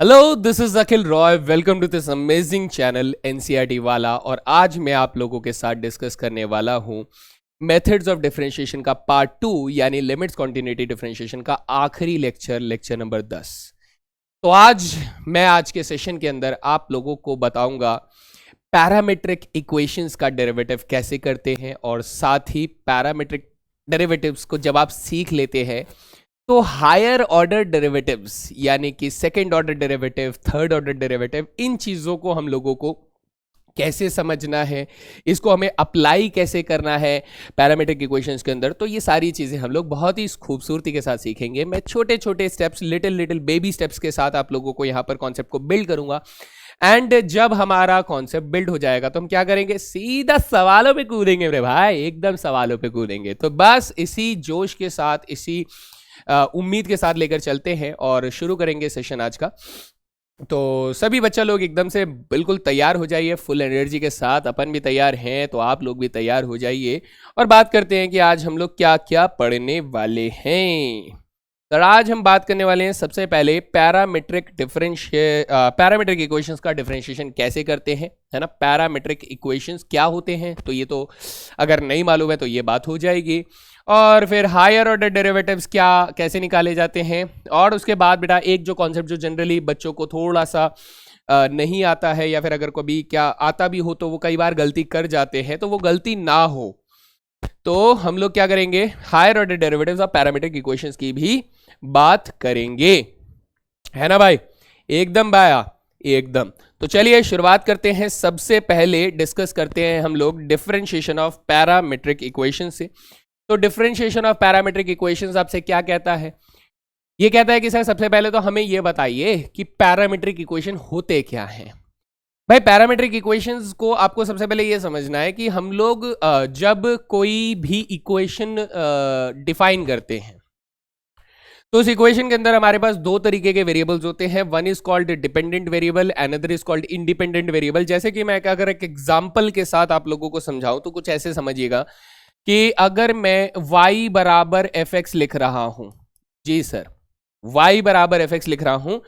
Hello, this is Akhil Roy. Welcome to this amazing channel NCERT वाला। और आज मैं आप लोगों के साथ डिस्कस करने वाला हूं मेथड्स ऑफ डिफरेंशिएशन का पार्ट 2 यानी लिमिट्स कॉन्टिन्यूटी डिफरेंशिएशन का आखिरी लेक्चर नंबर 10। तो आज के सेशन के अंदर आप लोगों को बताऊंगा पैरामीट्रिक इक्वेशंस का डेरिवेटिव कैसे करते हैं, और साथ ही पैरामीट्रिक डेरिवेटिव्स को जब आप सीख लेते हैं तो हायर ऑर्डर डेरिवेटिव्स यानी कि second order derivative, third order derivative, इन चीजों को हम लोगों को कैसे समझना है, इसको हमें अप्लाई कैसे करना है पैरामीट्रिक इक्वेशंस के अंदर, तो ये सारी चीजें हम लोग बहुत ही खूबसूरती के साथ सीखेंगे। मैं छोटे छोटे स्टेप्स, लिटिल बेबी स्टेप्स के साथ आप लोगों को यहाँ पर कॉन्सेप्ट को बिल्ड करूंगा। एंड जब हमारा कॉन्सेप्ट बिल्ड हो जाएगा तो हम क्या करेंगे, सीधा सवालों पे कूदेंगे मेरे भाई, एकदम सवालों पे कूदेंगे। तो बस इसी जोश के साथ, इसी उम्मीद के साथ लेकर चलते हैं और शुरू करेंगे सेशन आज का। तो सभी बच्चा लोग एकदम से बिल्कुल तैयार हो जाइए, फुल एनर्जी के साथ। अपन भी तैयार हैं तो आप लोग भी तैयार हो जाइए और बात करते हैं कि आज हम लोग क्या क्या पढ़ने वाले हैं। तो आज हम बात करने वाले हैं सबसे पहले पैरामीट्रिक इक्वेशंस का डिफरेंशिएशन कैसे करते हैं, है ना। पैरामीट्रिक इक्वेशंस क्या होते हैं, तो ये तो अगर नहीं मालूम है तो ये बात हो जाएगी। और फिर हायर ऑर्डर डेरिवेटिव्स क्या कैसे निकाले जाते हैं। और उसके बाद बेटा एक जो कॉन्सेप्ट जो जनरली बच्चों को थोड़ा सा नहीं आता है, या फिर अगर कभी क्या आता भी हो तो वो कई बार गलती कर जाते हैं, तो वो गलती ना हो तो हम लोग क्या करेंगे, higher order derivatives of parametric equations की भी बात करेंगे, है ना भाई। एकदम बाया एकदम। तो चलिए शुरुआत करते हैं। सबसे पहले डिस्कस करते हैं हम लोग डिफरेंशिएशन ऑफ पैरामीट्रिक इक्वेशन से। तो डिफरेंशिएशन ऑफ पैरामीट्रिक इक्वेशंस आपसे क्या कहता है, ये कहता है कि सर सबसे पहले तो हमें ये बताइए कि पैरामीट्रिक इक्वेशन होते क्या हैं। भाई पैरामीट्रिक इक्वेशंस को आपको सबसे पहले ये समझना है कि हम लोग जब कोई भी इक्वेशन डिफाइन करते हैं तो उस इक्वेशन के अंदर हमारे पास दो तरीके के वेरिएबल्स होते हैं। One is called dependent variable, another is called independent variable. जैसे कि मैं अगर एक एग्जांपल के साथ आप लोगों को समझाऊं तो कुछ ऐसे समझिएगा कि अगर मैं y बराबर एफ एक्स लिख रहा हूं, जी सर, y बराबर एफ एक्स लिख रहा हूं,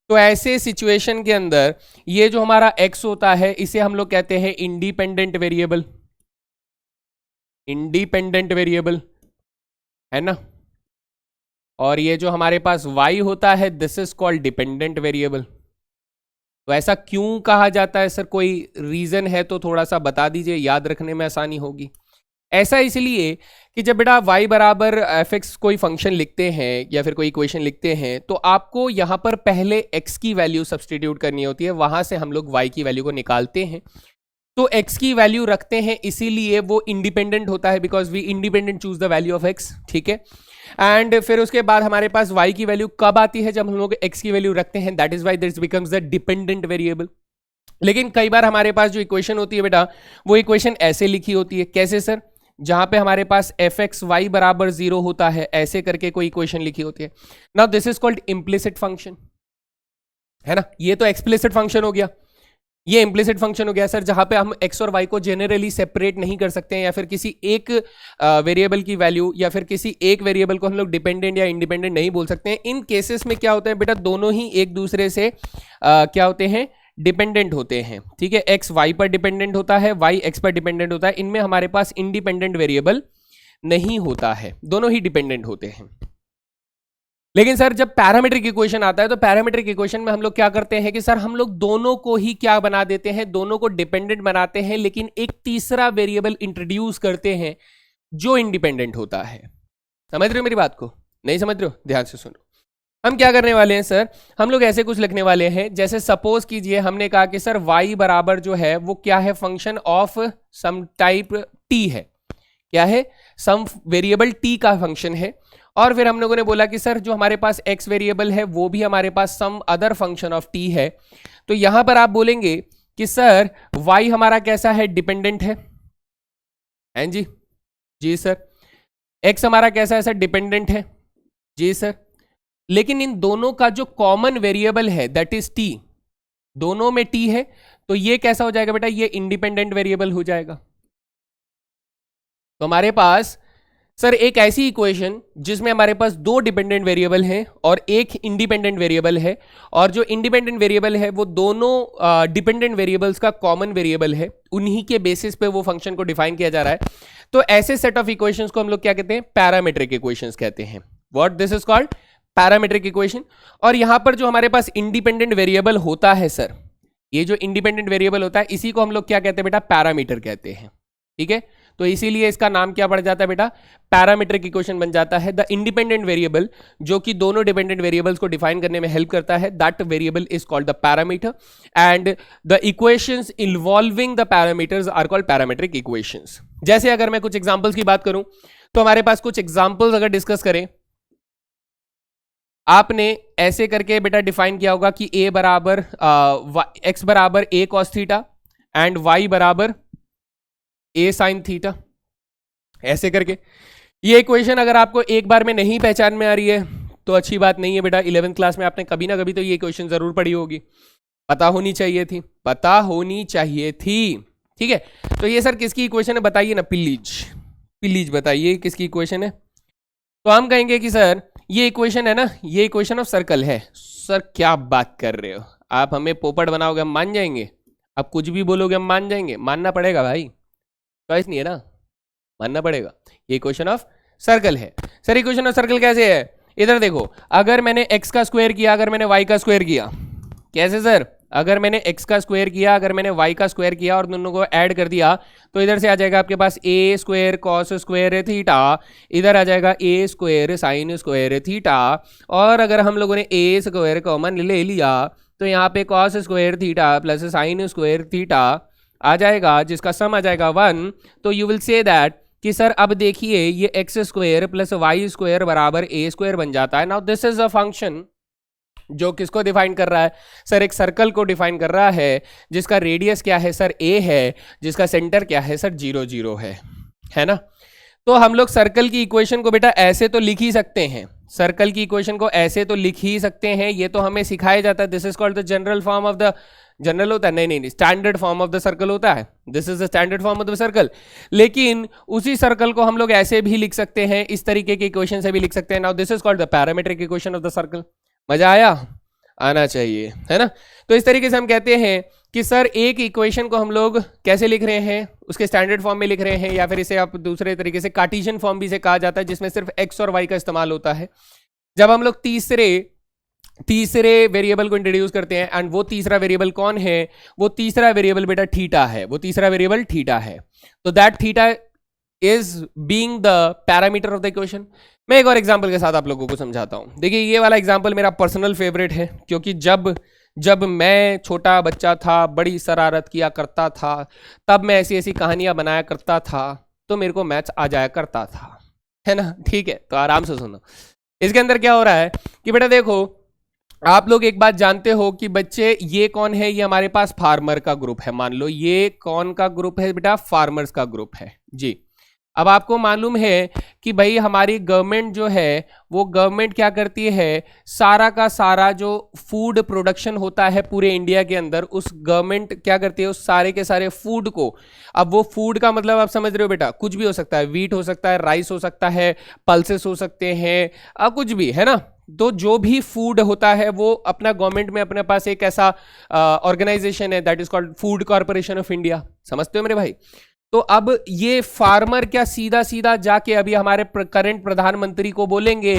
तो ऐसे सिचुएशन के अंदर ये जो हमारा x होता है इसे हम लोग कहते हैं इंडिपेंडेंट वेरिएबल। इंडिपेंडेंट वेरिएबल, है ना। और ये जो हमारे पास y होता है this is called dependent variable. तो ऐसा क्यों कहा जाता है सर, कोई रीजन है तो थोड़ा सा बता दीजिए, याद रखने में आसानी होगी। ऐसा इसलिए कि जब बेटा y बराबर एफ एक्स कोई फंक्शन लिखते हैं या फिर कोई इक्वेशन लिखते हैं तो आपको यहां पर पहले x की वैल्यू सब्सटीट्यूट करनी होती है, वहां से हम लोग y की वैल्यू को निकालते हैं। तो x की वैल्यू रखते हैं इसीलिए वो इंडिपेंडेंट होता है, because we independent choose the value of x, ठीक है। एंड फिर उसके बाद हमारे पास y की वैल्यू कब आती है, जब हम लोग x की वैल्यू रखते हैं, that is why this becomes the dependent variable. लेकिन कई बार हमारे पास जो इक्वेशन होती है बेटा, वो इक्वेशन ऐसे लिखी होती है, कैसे सर, जहां पे हमारे पास एफ एक्स वाई बराबर 0 होता है, ऐसे करके कोई इक्वेशन लिखी होती है। Now this is called implicit function, है ना। ये तो एक्सप्लिसिट फंक्शन हो गया, ये इम्प्लिसिट फंक्शन हो गया सर, जहां पे हम एक्स और वाई को जेनरली सेपरेट नहीं कर सकते हैं, या फिर किसी एक वेरिएबल की वैल्यू या फिर किसी एक वेरिएबल को हम लोग डिपेंडेंट या इंडिपेंडेंट नहीं बोल सकते हैं। इन केसेस में क्या होता है बेटा, दोनों ही एक दूसरे से क्या होते हैं, डिपेंडेंट होते हैं, ठीक है। एक्स वाई पर डिपेंडेंट होता है, वाई एक्स पर डिपेंडेंट होता है। इनमें हमारे पास इंडिपेंडेंट वेरिएबल नहीं होता है, दोनों ही डिपेंडेंट होते हैं। लेकिन सर जब पैरामीट्रिक इक्वेशन आता है तो पैरामीट्रिक इक्वेशन में हम लोग क्या करते हैं कि सर हम लोग दोनों को ही क्या बना देते हैं, दोनों को डिपेंडेंट बनाते हैं, लेकिन एक तीसरा वेरिएबल इंट्रोड्यूस करते हैं जो इंडिपेंडेंट होता है। समझ रहे हो मेरी बात को, नहीं समझ रहे हो, ध्यान से सुनो। हम क्या करने वाले हैं सर, हम लोग ऐसे कुछ लिखने वाले हैं, जैसे सपोज कीजिए हमने कहा कि सर y बराबर जो है वो क्या है, function of some type t है, क्या है, सम वेरिएबल t का फंक्शन है। और फिर हम लोगों ने बोला कि सर जो हमारे पास x वेरिएबल है वो भी हमारे पास some other function of t है। तो यहां पर आप बोलेंगे कि सर y हमारा कैसा है, डिपेंडेंट है, हैं जी, जी सर। x हमारा कैसा है सर, डिपेंडेंट है, जी सर। लेकिन इन दोनों का जो कॉमन वेरिएबल है दैट इज t, दोनों में t है, तो ये कैसा हो जाएगा बेटा, ये इंडिपेंडेंट वेरिएबल हो जाएगा। तो हमारे पास सर एक ऐसी इक्वेशन जिसमें हमारे पास दो डिपेंडेंट वेरिएबल हैं और एक इंडिपेंडेंट वेरिएबल है, और जो इंडिपेंडेंट वेरिएबल है वो दोनों डिपेंडेंट वेरिएबल्स का कॉमन वेरिएबल है, उन्हीं के बेसिस पे वो फंक्शन को डिफाइन किया जा रहा है। तो ऐसे सेट ऑफ इक्वेशंस को हम लोग क्या कहते हैं? पैरामीट्रिक इक्वेशंस कहते हैं। What this is called? Parametric equation. और यहां पर जो हमारे पास इंडिपेंडेंट वेरिएबल होता है सर, ये जो इंडिपेंडेंट वेरिएबल होता है इसी को हम लोग क्या कहते हैं बेटा? पैरामीटर कहते हैं। ठीक है, तो इसीलिए इसका नाम क्या पड़ जाता है बेटा? पैरामीट्रिक इक्वेशन बन जाता है। द इंडिपेंडेंट वेरिएबल जो कि दोनों डिपेंडेंट वेरिएबल्स को डिफाइन करने में हेल्प करता है, that variable is called the parameter, and the equations involving the parameters are called parametric equations. जैसे अगर मैं कुछ एग्जांपल्स की बात करूं तो हमारे पास कुछ एग्जांपल्स अगर डिस्कस करें, आपने ऐसे करके बेटा डिफाइन किया होगा कि a बराबर x बराबर a cos theta and y बराबर a sin थीटा, ऐसे करके। ये इक्वेशन अगर आपको एक बार में नहीं पहचान में आ रही है तो अच्छी बात नहीं है बेटा, 11th क्लास में आपने कभी ना कभी तो ये इक्वेशन जरूर पढ़ी होगी, पता होनी चाहिए थी, पता होनी चाहिए थी। ठीक है, तो ये सर किसकी इक्वेशन है बताइए ना, प्लीज प्लीज बताइए किसकी इक्वेशन है। तो हम कहेंगे कि सर ये इक्वेशन है ना, ये इक्वेशन ऑफ सर्कल है। सर क्या बात कर रहे हो आप, हमें पोपट बनाओगे हम मान जाएंगे, आप कुछ भी बोलोगे हम मान जाएंगे? मानना पड़ेगा भाई, चॉइस नहीं है ना, मानना पड़ेगा। ये इक्वेशन ऑफ सर्कल है। सर इक्वेशन ऑफ सर्कल कैसे है? इधर देखो, अगर मैंने x का स्क्वायर किया, अगर मैंने y का स्क्वायर किया, कैसे सर? अगर मैंने x का स्क्वायर किया, अगर मैंने y का स्क्वायर किया और दोनों को ऐड कर दिया तो इधर से आ जाएगा आपके पास a square cos square theta, इधर आ जाएगा a square sine square theta, और अगर हम लोगों ने a स्क्वायर कॉमन ले लिया तो यहाँ पे cos square theta plus sine square theta आ जाएगा, जिसका सम आ जाएगा 1। तो यू विल से दैट कि सर अब देखिए ये x square plus y square बराबर ए स्क्वायर बन जाता है। Now this is a function जो किसको डिफाइन कर रहा है? सर एक सर्कल को डिफाइन कर रहा है जिसका रेडियस क्या है सर? a है, जिसका सेंटर क्या है सर? 0 0 है ना। तो हम लोग सर्कल की इक्वेशन को बेटा ऐसे तो लिख ही सकते हैं, सर्कल की इक्वेशन को ऐसे तो लिख ही सकते हैं, ये तो हमें सिखाया जाता है। This is called the general form of the, general होता है नहीं, standard form of the circle होता है, this is the standard form of the circle. लेकिन उसी सर्कल को हम लोग ऐसे भी लिख सकते हैं, इस तरीके की इक्वेशन से भी लिख सकते हैं। Now this is called the parametric equation of the circle. मजा आया? आना चाहिए, है ना। तो इस तरीके से हम कहते हैं कि सर एक इक्वेशन को हम लोग कैसे लिख रहे हैं, उसके स्टैंडर्ड फॉर्म में लिख रहे हैं, या फिर इसे आप दूसरे तरीके से कार्टेशियन फॉर्म भी इसे कहा जाता है, जिसमें सिर्फ x और y का इस्तेमाल होता है। जब हम लोग तीसरे वेरिएबल को इंट्रोड्यूस करते हैं, एंड वो तीसरा वेरिएबल कौन है? वो तीसरा वेरिएबल बेटा थीटा है, वो तीसरा वेरिएबल थीटा है। तो that theta is being the parameter of the equation. मैं एक और एग्जांपल के साथ आप लोगों को समझाता हूं। देखिए ये वाला एग्जांपल मेरा पर्सनल फेवरेट है, क्योंकि जब मैं छोटा बच्चा था, बड़ी शरारत किया करता था, तब मैं ऐसी ऐसी कहानियां बनाया करता था, तो मेरे को मैथ्स आ जाया करता था, है ना। ठीक है, तो आराम से सुनो। इसके अंदर क्या हो रहा है कि बेटा देखो, आप लोग एक बात जानते हो कि बच्चे ये कौन है? ये हमारे पास फार्मर का ग्रुप है। मान लो ये कौन का ग्रुप है बेटा? फार्मर्स का ग्रुप है जी। अब आपको मालूम है कि भाई हमारी गवर्नमेंट जो है वो गवर्नमेंट क्या करती है, सारा का सारा जो फूड प्रोडक्शन होता है पूरे इंडिया के अंदर, उस गवर्नमेंट क्या करती है उस सारे के सारे फूड को, अब वो फूड का मतलब आप समझ रहे हो बेटा, कुछ भी हो सकता है, वीट हो सकता है, राइस हो सकता है, पल्सेस हो सकते हैं, कुछ भी, है ना। तो जो भी फूड होता है वो अपना गवर्नमेंट में अपने पास एक ऐसा ऑर्गेनाइजेशन है, that is called food corporation of India. समझते हो मेरे भाई? तो अब ये फार्मर क्या सीधा सीधा जाके अभी हमारे करंट प्रधानमंत्री को बोलेंगे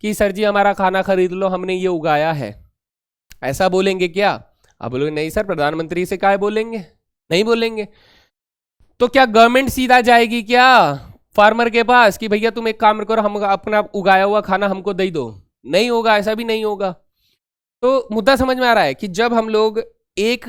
कि सर जी हमारा खाना खरीद लो, हमने ये उगाया है, ऐसा बोलेंगे क्या? अब बोलोगे नहीं सर, प्रधानमंत्री से क्या बोलेंगे? नहीं बोलेंगे। तो क्या गवर्नमेंट सीधा जाएगी क्या फार्मर के पास कि भैया तुम एक काम करो, हम अपना उगाया हुआ खाना हमको दे दो? नहीं होगा, ऐसा भी नहीं होगा। तो मुद्दा समझ में आ रहा है कि जब हम लोग एक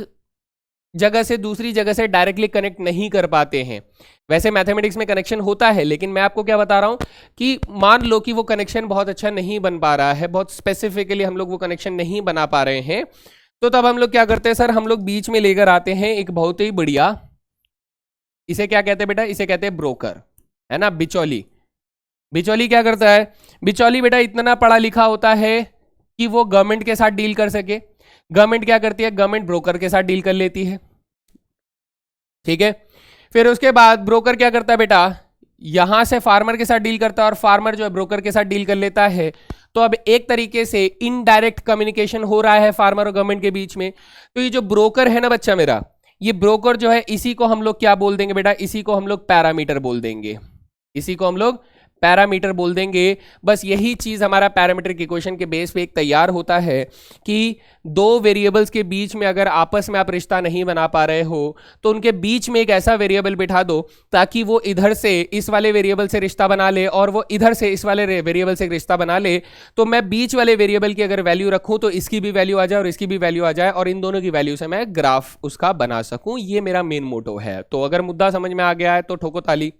जगह से दूसरी जगह से डायरेक्टली कनेक्ट नहीं कर पाते हैं, वैसे मैथमेटिक्स में कनेक्शन होता है, लेकिन मैं आपको क्या बता रहा हूं कि मान लो कि वो कनेक्शन बहुत अच्छा नहीं बन पा रहा है, बहुत स्पेसिफिकली हम लोग वो कनेक्शन नहीं बना पा रहे हैं, तो तब हम लोग क्या करते हैं सर, हम लोग बीच में लेकर आते हैं एक बहुत ही बढ़िया, इसे क्या कहते हैं बेटा? इसे कहते हैं ब्रोकर, है ना, बिचौली। बिचौली क्या करता है? बिचौली बेटा इतना पढ़ा लिखा होता है कि वो गवर्नमेंट के साथ डील कर सके। गवर्नमेंट क्या करती है? गवर्नमेंट ब्रोकर के साथ डील कर लेती है, ठीक है। फिर उसके बाद ब्रोकर क्या करता है बेटा? यहां से फार्मर के साथ डील करता है और फार्मर जो है ब्रोकर के साथ डील कर लेता है। तो अब एक तरीके से इनडायरेक्ट कम्युनिकेशन हो रहा है फार्मर और गवर्नमेंट के बीच में। तो ये जो ब्रोकर है ना बच्चा मेरा, ये ब्रोकर जो है इसी को हम लोग क्या बोल देंगे बेटा, इसी को हम लोग पैरामीटर बोल देंगे, इसी को हम लोग पैरामीटर बोल देंगे। बस यही चीज हमारा पैरामीट्रिक इक्वेशन के बेस पे एक तैयार होता है कि दो वेरिएबल्स के बीच में अगर आपस में आप रिश्ता नहीं बना पा रहे हो तो उनके बीच में एक ऐसा वेरिएबल बिठा दो ताकि वो इधर से इस वाले वेरिएबल से रिश्ता बना ले और वो इधर से इस वाले वेरिएबल से रिश्ता बना ले। तो मैं बीच वाले वेरिएबल की अगर वैल्यू रखूं तो इसकी भी वैल्यू आ जाए और इसकी भी वैल्यू आ जाए और इन दोनों की वैल्यू से मैं ग्राफ उसका बना सकूं। ये मेरा मेन मोटो है। तो अगर मुद्दा समझ में आ गया है तो ठोको ताली।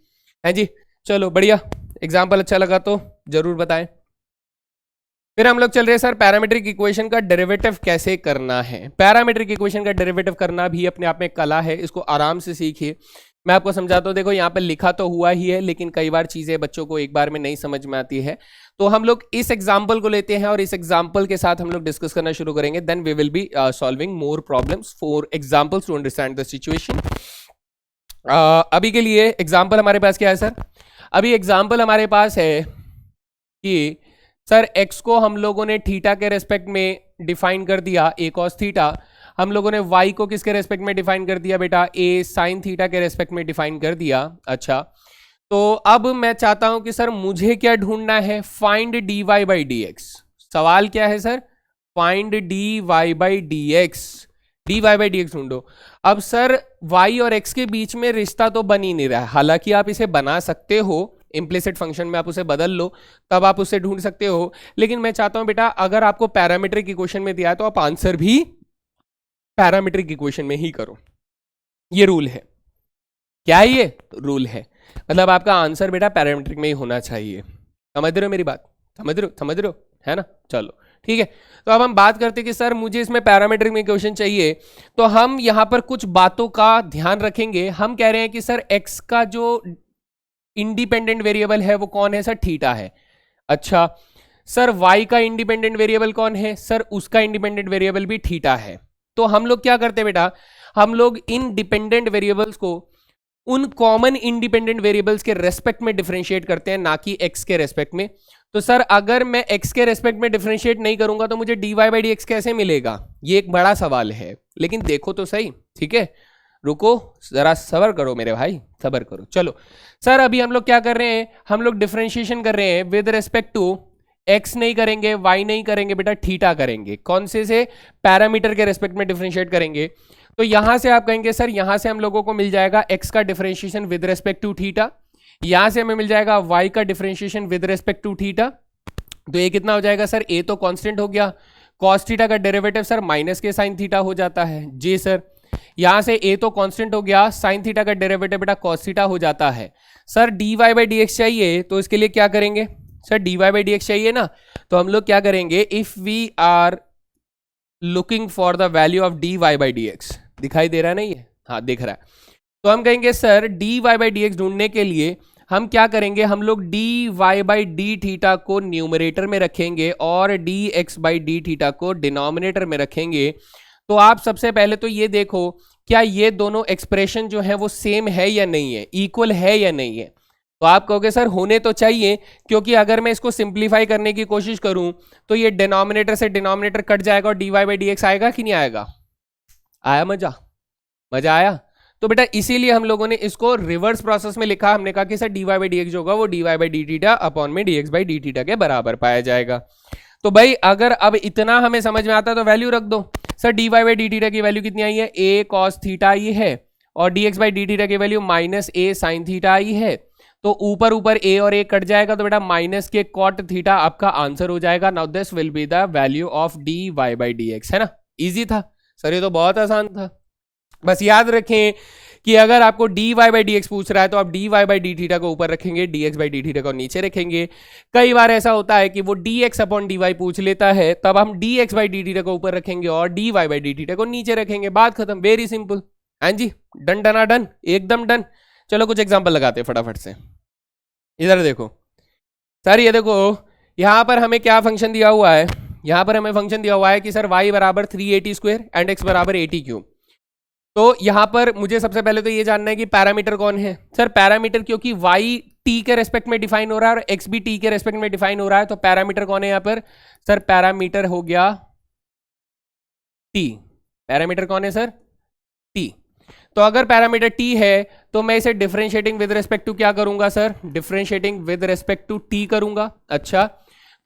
है जी, चलो बढ़िया। एग्जाम्पल अच्छा लगा तो जरूर बताएं। फिर हम लोग चल रहे हैं सर पैरामीट्रिक इक्वेशन का डेरिवेटिव कैसे करना है। पैरामीट्रिक इक्वेशन का डेरिवेटिव करना भी अपने आप में कला है, इसको आराम से सीखिए। मैं आपको समझाता हूँ। देखो यहाँ पे लिखा तो हुआ ही है लेकिन कई बार चीजें बच्चों को एक बार में नहीं समझ में आती है। तो हम लोग इस एग्जाम्पल को लेते हैं और इस एग्जाम्पल के साथ हम लोग डिस्कस करना शुरू करेंगे। Then we will be solving more problems for examples to understand the situation. अभी के लिए एग्जाम्पल हमारे पास क्या है सर? अभी एग्जाम्पल हमारे पास है कि सर x को हम लोगों ने थीटा के रेस्पेक्ट में डिफाइन कर दिया a cos थीटा। हम लोगों ने y को किसके रेस्पेक्ट में डिफाइन कर दिया बेटा? a sin थीटा के रेस्पेक्ट में डिफाइन कर दिया। अच्छा, तो अब मैं चाहता हूं कि सर मुझे क्या ढूंढना है? Find dy by dx। सवाल क्या है sir? Find dy by dx। dy by dx ढूंढो। अब सर y और x के बीच में रिश्ता तो बन ही नहीं रहा है। हालांकि आप इसे बना सकते हो, इम्प्लिसिट फंक्शन में आप उसे बदल लो तब आप उसे ढूंढ सकते हो। लेकिन मैं चाहता हूं बेटा अगर आपको पैरामीट्रिक इक्वेशन में दिया है तो आप आंसर भी पैरामीट्रिक इक्वेशन में ही करो। ये रूल है। क्या है ये? रूल है। मतलब आपका आंसर बेटा पैरामीट्रिक में ही होना चाहिए। समझ रहे हो मेरी बात? समझ रहे हो है ना? चलो ठीक है। तो अब हम बात करते हैं कि सर मुझे इसमें पैरामीट्रिक में इक्वेशन चाहिए। तो हम यहां पर कुछ बातों का ध्यान रखेंगे। हम कह रहे हैं कि सर x का जो इंडिपेंडेंट वेरिएबल है वो कौन है? सर थीटा है। अच्छा सर y का इंडिपेंडेंट वेरिएबल कौन है? सर उसका इंडिपेंडेंट वेरिएबल भी थीटा है। तो हम लोग क्या करते हैं बेटा? हम लोग इन डिपेंडेंट वेरिएबल्स को उन कॉमन इंडिपेंडेंट वेरिएबल्स के रेस्पेक्ट में डिफरेंशिएट करते हैं, ना कि x के रेस्पेक्ट में। तो सर अगर मैं x के रेस्पेक्ट में डिफरेंशिएट नहीं करूंगा तो मुझे dy बाई dx कैसे मिलेगा? ये एक बड़ा सवाल है। लेकिन देखो तो सही, ठीक है? रुको जरा, सब्र करो मेरे भाई, सब्र करो। चलो सर अभी हम लोग क्या कर रहे हैं? हम लोग डिफरेंशिएशन कर रहे हैं विद रेस्पेक्ट टू x नहीं करेंगे, y नहीं करेंगे बेटा, थीटा करेंगे। कौन से पैरामीटर के रेस्पेक्ट में डिफरेंशिएट करेंगे। तो यहां से आप कहेंगे सर यहां से हम लोगों को मिल जाएगा x का differentiation with respect to theta, यहां से हमें मिल जाएगा y का differentiation with respect to theta. तो ये कितना हो जाएगा सर? a तो कांस्टेंट हो गया, cos थीटा का डेरिवेटिव सर माइनस के sin थीटा हो जाता है। जी सर। यहां से a तो कांस्टेंट हो गया, sin थीटा का डेरिवेटिव बेटा cos थीटा हो जाता है। सर dy बाई dx चाहिए तो इसके लिए क्या करेंगे? सर dy बाई dx चाहिए ना, तो हम लोग क्या करेंगे? If we are looking for the value of dy by dx, दिखाई दे रहा है ना ये? हाँ दिख रहा है। तो हम कहेंगे सर dy बाई dx ढूंढने के लिए हम क्या करेंगे? हम लोग dy बाई डी थीटा को न्यूमरेटर में रखेंगे और dx बाई डी थीटा को डिनोमिनेटर में रखेंगे। तो आप सबसे पहले तो ये देखो क्या ये दोनों एक्सप्रेशन जो है वो सेम है या नहीं है, इक्वल है या नहीं है। तो आप कहोगे सर होने तो चाहिए, क्योंकि अगर मैं इसको सिंप्लीफाई करने की कोशिश करूं तो ये डिनोमिनेटर से डिनोमिनेटर कट जाएगा और dy बाई dx आएगा कि नहीं आएगा? आया मजा? मजा आया? तो बेटा इसीलिए हम लोगों ने इसको रिवर्स प्रोसेस में लिखा। हमने कहा कि सर dy बाई dx जो होगा वो dy by D theta upon में dx बाई डी थीटा के बराबर पाया जाएगा। तो भाई अगर अब इतना हमें समझ में आता है तो वैल्यू रख दो। Sir dy by D theta की वैल्यू कितनी आई है? a cos थीटा आई है और dx बाई डी थीटा की value minus a sin theta आई है। तो ऊपर ऊपर a और a कट जाएगा तो बेटा माइनस के cot थीटा आपका आंसर हो जाएगा। Now this will be the value of dy by dx, है ना? इजी था सर, ये तो बहुत आसान था। बस याद रखें कि अगर आपको dy बाई dx पूछ रहा है तो आप dy बाई डी थीटा को ऊपर रखेंगे, dx बाई डी थीटा को नीचे रखेंगे। कई बार ऐसा होता है कि वो dx अपॉन dy पूछ लेता है, तब हम dx बाई डी थीटा को ऊपर रखेंगे और dy बाई डी थीटा को नीचे रखेंगे। बात खत्म, वेरी सिंपल। हाँ जी, डन डना डन, एकदम डन। चलो कुछ एग्जाम्पल लगाते हैं फटाफट से। इधर देखो सर, ये देखो यहां पर हमें क्या फंक्शन दिया हुआ है? यहां पर हमें फंक्शन दिया हुआ है कि सर y बराबर 380 स्क्वायर एंड x बराबर 80 क्यूब। तो यहां पर मुझे सबसे पहले तो ये जानना है कि पैरामीटर कौन है। सर पैरामीटर, क्योंकि y टी के रेस्पेक्ट में डिफाइन हो रहा है और एक्स भी टी के रेस्पेक्ट में डिफाइन हो रहा है, तो पैरामीटर कौन है यहां पर सर? पैरामीटर हो गया टी। पैरामीटर कौन है सर? टी। तो अगर पैरामीटर टी है तो मैं इसे डिफरेंशिएटिंग विद रिस्पेक्ट टू क्या करूंगा sir? Differentiating with respect to t करूंगा। अच्छा,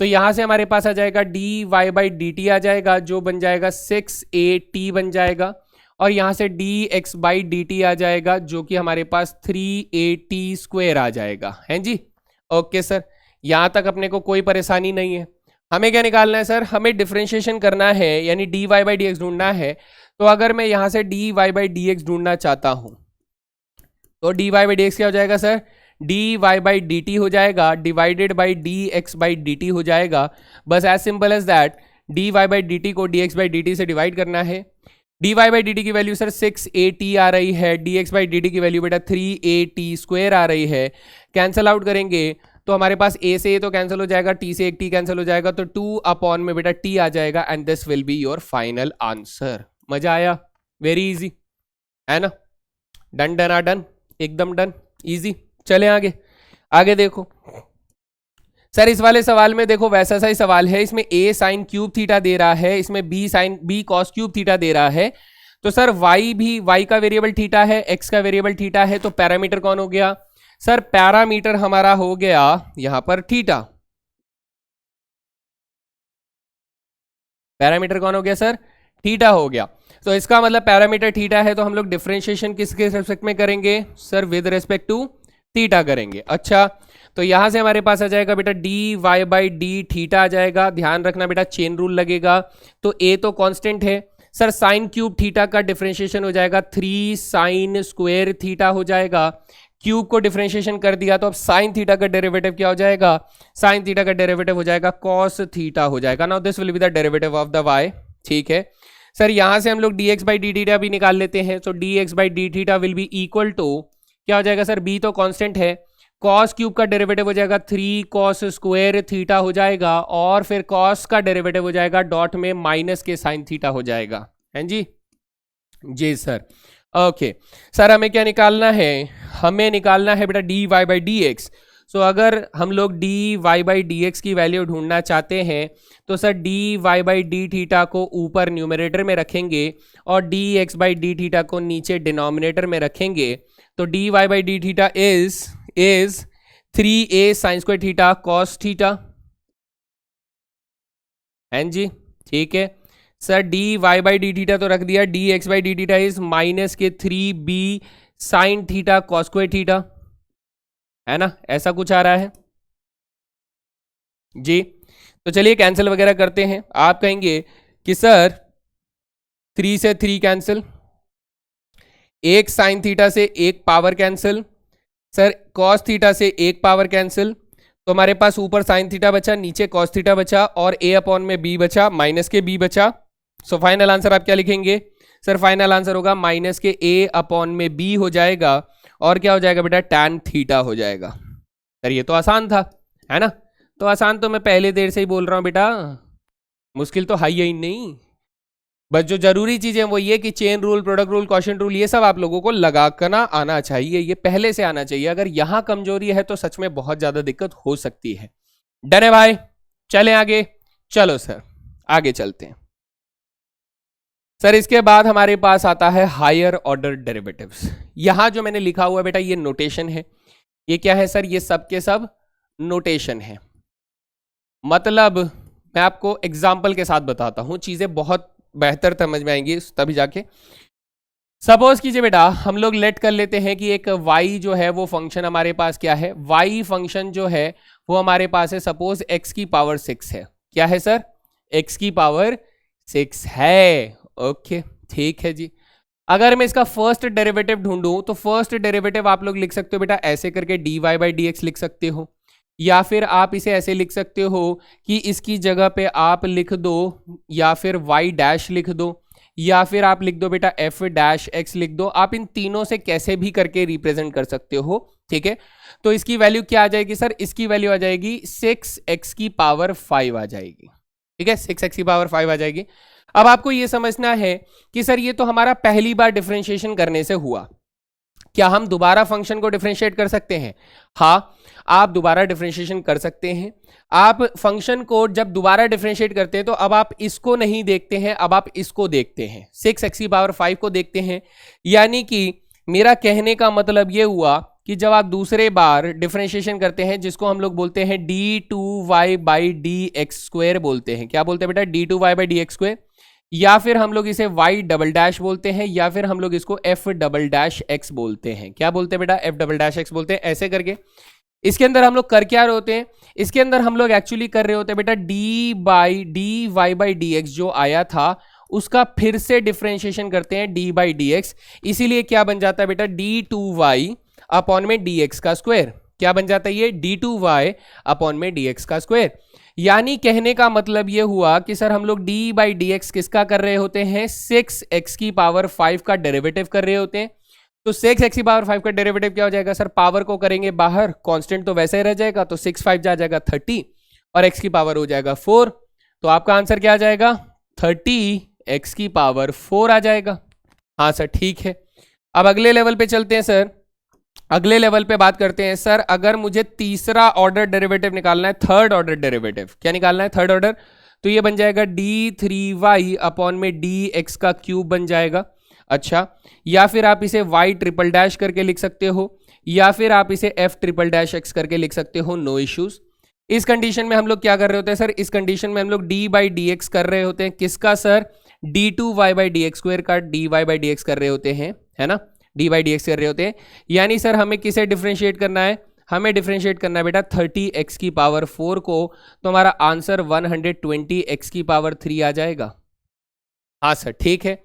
तो यहां से हमारे पास आ जाएगा D Y by d t आ जाएगा, जो बन जाएगा 6a t बन जाएगा, और यहां से d x by d t आ जाएगा, जो कि हमारे पास 3at² आ जाएगा, है जी। ओके सर, यहां तक अपने को कोई परेशानी नहीं है। हमें क्या निकालना है सर? हमें डिफरेंशिएशन करना है, यानी d Y by D x ढूंढना है। तो अगर मैं यहां से d Y by D x ढूंढना चाहता हूं तो d Y by D x क्या हो जाएगा sir? D Y by d t हो जाएगा divided by D x by d t हो जाएगा। बस as simple as that, d Y by d t को d x by d t से डिवाइड करना है। D Y by d t की वैल्यू सर 6a t आ रही है, d x by d t की वैल्यू बेटा 3at² आ रही है। कैंसल आउट करेंगे तो हमारे पास a से a तो कैंसिल हो जाएगा, t से एक t कैंसिल हो जाएगा, तो 2 अपॉन में बेटा t आ जाएगा, and this will be your final answer. मजा आया? वेरी इजी है ना? डन डन डन, एकदम डन, इजी। चले आगे, आगे देखो सर। इस वाले सवाल में देखो वैसा सा ही सवाल है, इसमें a साइन क्यूब थीटा दे रहा है, इसमें b कॉस क्यूब थीटा दे रहा है। तो सर y का वेरिएबल थीटा है, x का वेरिएबल थीटा है, तो पैरामीटर कौन हो गया सर? पैरामीटर हमारा हो गया यहां पर थीटा। पैरामीटर कौन हो गया सर? थीटा हो गया। तो इसका मतलब पैरामीटर थीटा है, तो हम लोग डिफरेंशिएशन किसके रेस्पेक्ट में करेंगे sir? With respect to theta करेंगे। अच्छा, तो यहां से हमारे पास आ जाएगा बेटा d Y by D theta आ जाएगा। ध्यान रखना बेटा, चेन रूल लगेगा। तो a तो कांस्टेंट है सर, साइन क्यूब थीटा का डिफरेंशिएशन हो जाएगा 3 साइन स्क्वायर थीटा हो जाएगा। क्यूब को डिफरेंशिएशन कर दिया तो अब साइन थीटा का डेरिवेटिव क्या हो जाएगा? साइन थीटा का डेरिवेटिव हो जाएगा कॉस थीटा हो जाएगा। Now this will be the derivative of the y। ठीक है सर, यहां से हम लोग d x by D theta भी निकाल लेते हैं। तो d x by D theta will be equal to क्या हो जाएगा सर? b तो कांस्टेंट है, कॉस क्यूब का डेरिवेटिव हो जाएगा 3 कॉस स्क्वायर थीटा हो जाएगा, और फिर कॉस का डेरिवेटिव हो जाएगा डॉट में माइनस के साइन थीटा हो जाएगा, हैं जी? जी सर। ओके सर, हमें क्या निकालना है? हमें निकालना है बेटा d Y by D x. So अगर हम लोग d Y by D x की वैल्यू ढूंढना चाहते हैं तो sir d Y by D theta को ऊपर न्यूमरेटर में रखेंगे और d x by D theta को नीचे डिनोमिनेटर में रखेंगे। तो d Y by D theta is 3a sine square theta cos theta, हैं जी? ठीक है sir, d Y by D theta तो रख दिया, d x by D theta is minus के 3b sine theta cos square theta, है ना? ऐसा कुछ आ रहा है जी। तो चलिए कैंसिल वगैरह करते हैं। आप कहेंगे कि सर 3 से 3 कैंसिल, एक साइन थीटा से एक power cancel, sir cos theta से एक पावर कैंसिल, तो हमारे पास ऊपर साइन थीटा बचा, नीचे कॉस थीटा बचा, और a अपॉन में b बचा, माइनस के b बचा। सो फाइनल आंसर आप क्या लिखेंगे सर? फाइनल आंसर होगा माइनस के a अपॉन में b हो जाएगा, और क्या हो जाएगा बेटा? tan थीटा हो जाएगा। सर ये तो आसान था, है ना? तो आसान तो मैं पहले देर से ही बोल रहा हूं बेटा, मुश्किल तो है ही नहीं। बस जो जरूरी चीजें वो ये कि chain rule, product rule, quotient rule, ये सब आप लोगों को लगा करना आना चाहिए, ये पहले से आना चाहिए। अगर यहां कमजोरी है तो सच में बहुत ज्यादा दिक्कत हो सकती है। डन है भाई? चलें आगे। चलो सर आगे चलते हैं। सर इसके बाद हमारे पास आता है हायर ऑर्डर डेरिवेटिव्स। यहां जो मैंने लिखा हुआ बेटा ये नोटेशन है। ये क्या है सर? ये सब के सब नोटेशन है। मतलब मैं आपको एग्जाम्पल के साथ बताता हूं, चीजें बहुत बेहतर समझ में आएंगी तभी जाके। सपोज कीजिए बेटा, हम लोग लेट कर लेते हैं कि एक y जो है वो फंक्शन हमारे पास क्या है? y फंक्शन जो है वो हमारे पास है, सपोज x की पावर 6 है। क्या है सर? x की पावर 6 है। ओके ठीक है जी। अगर मैं इसका फर्स्ट डेरिवेटिव ढूंढूं तो फर्स्ट डेरिवेटिव आप लोग लिख सकते हो बेटा ऐसे करके dy बाई डी एक्स लिख सकते हो, या फिर आप इसे ऐसे लिख सकते हो कि इसकी जगह पे आप लिख दो या फिर y डैश लिख दो, या फिर आप लिख दो बेटा f डैश x लिख दो। आप इन तीनों से कैसे भी करके रिप्रेजेंट कर सकते हो, ठीक है? तो इसकी वैल्यू क्या आ जाएगी सर? इसकी वैल्यू आ जाएगी 6x की पावर 5 आ जाएगी, ठीक है? 6x की पावर 5 आ जाएगी। अब आपको ये समझना है कि सर ये तो हमारा पहली बार डिफरेंशिएशन करने से हुआ, क्या हम दोबारा फंक्शन को डिफरेंशिएट कर सकते हैं? हाँ, आप दोबारा डिफरेंशिएशन कर सकते हैं। आप फंक्शन को जब दोबारा डिफरेंशिएट करते हैं तो अब आप इसको नहीं देखते हैं, अब आप इसको देखते हैं, 6x⁵ को देखते हैं। यानी कि मेरा कहने का मतलब ये हुआ कि जब आप दूसरे बार डिफरेंशिएशन करते हैं, जिसको हम लोग बोलते हैं d2y/dx² बोलते हैं, क्या बोलते हैं बेटा? d2y/dx², या फिर हम लोग इसे y" बोलते हैं, या फिर हम लोग इसको f"x बोलते हैं। क्या बोलते हैं बेटा? f"x बोलते हैं। ऐसे करके इसके अंदर हम लोग कर क्या रहे होते हैं? इसके अंदर हम लोग एक्चुअली कर रहे होते हैं बेटा dy/dx जो आया था उसका फिर से डिफरेंशिएशन करते हैं d/dx। इसीलिए क्या बन जाता है बेटा? d2y/dx²। क्या बन जाता है ये? d2y/dx²। यानी कहने का मतलब ये हुआ कि सर हम लोग d/dx किसका कर रहे होते हैं? 6x⁵ का डेरिवेटिव कर रहे होते हैं। तो 6x⁵ का डेरिवेटिव क्या हो जाएगा सर? पावर को करेंगे बाहर, कांस्टेंट तो वैसे ही रह जाएगा, तो 6×5 जा जाएगा 30 और x की पावर हो जाएगा 4। तो आपका आंसर क्या आ जाएगा? 30x⁴ आ जाएगा। हाँ सर, ठीक है। अब अगले लेवल पे चलते हैं सर। अगले लेवल पे बात करते हैं सर, अगर मुझे तीसरा ऑर्डर डेरिवेटिव निकालना है, थर्ड ऑर्डर डेरिवेटिव, क्या निकालना है? Third order. तो ये बन जाएगा d3y/dx³ बन जाएगा। अच्छा, या फिर आप इसे y" करके लिख सकते हो, या फिर आप इसे f"x करके लिख सकते हो, नो इश्यूज। इस कंडीशन में हम लोग क्या कर रहे होते हैं सर? इस कंडीशन में हम लोग d/dx कर रहे होते हैं। किसका सर? d2y/dx² का dy/dx कर रहे होते हैं, है ना? dy/dx कर रहे होते हैं। यानी सर हमें किसे डिफरेंशिएट करना है? हमें डिफरेंशिएट करना है बेटा 30x⁴ को। तो हमारा आंसर 120x⁴ आ जाएगा। हाँ सर, ठीक है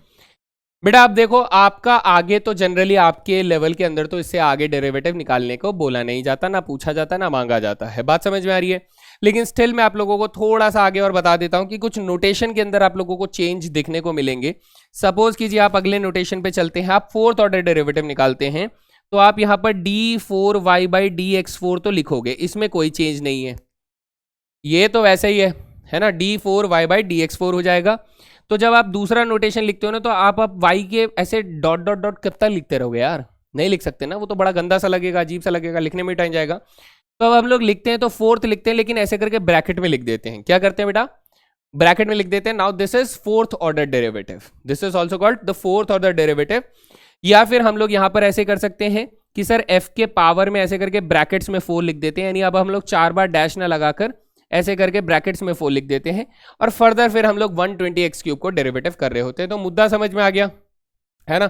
बेटा। आप देखो, आपका आगे तो जनरली आपके लेवल के अंदर तो इससे आगे डेरिवेटिव निकालने को बोला नहीं जाता, ना पूछा जाता, ना मांगा जाता है। बात समझ में आ रही है? लेकिन स्टिल मैं आप लोगों को थोड़ा सा आगे और बता देता हूं कि कुछ नोटेशन के अंदर आप लोगों को चेंज दिखने को मिलेंगे। सपोज कीजिए आप अगले नोटेशन पे चलते हैं, आप फोर्थ ऑर्डर डेरिवेटिव निकालते हैं, तो आप यहाँ पर d4y/dx4 तो लिखोगे, इसमें कोई चेंज नहीं है, ये तो वैसे ही है ना? d4y/dx4 हो जाएगा। तो जब आप दूसरा नोटेशन लिखते हो ना, तो आप y के ऐसे डॉट डॉट डॉट कब तक लिखते रहोगे यार? नहीं लिख सकते ना, वो तो बड़ा गंदा सा लगेगा, अजीब सा लगेगा, लिखने में टाइम जाएगा। तो अब हम लोग लिखते हैं तो फोर्थ लिखते हैं, लेकिन ऐसे करके ब्रैकेट में लिख देते हैं। क्या करते हैं बेटा? ब्रैकेट में लिख देते हैं। Now this is fourth order derivative, this is also called the fourth order derivative. या फिर हम लोग यहां पर ऐसे कर सकते हैं कि सर f के पावर में ऐसे करके ब्रैकेट्स में 4 लिख देते हैं। यानी अब हम लोग 4 बार डैश ना लगाकर ऐसे करके ब्रैकेट्स में 4 लिख देते हैं, और फर्दर फिर हम लोग 120x³ को डेरिवेटिव कर रहे होते हैं। तो मुद्दा समझ में आ गया, है ना?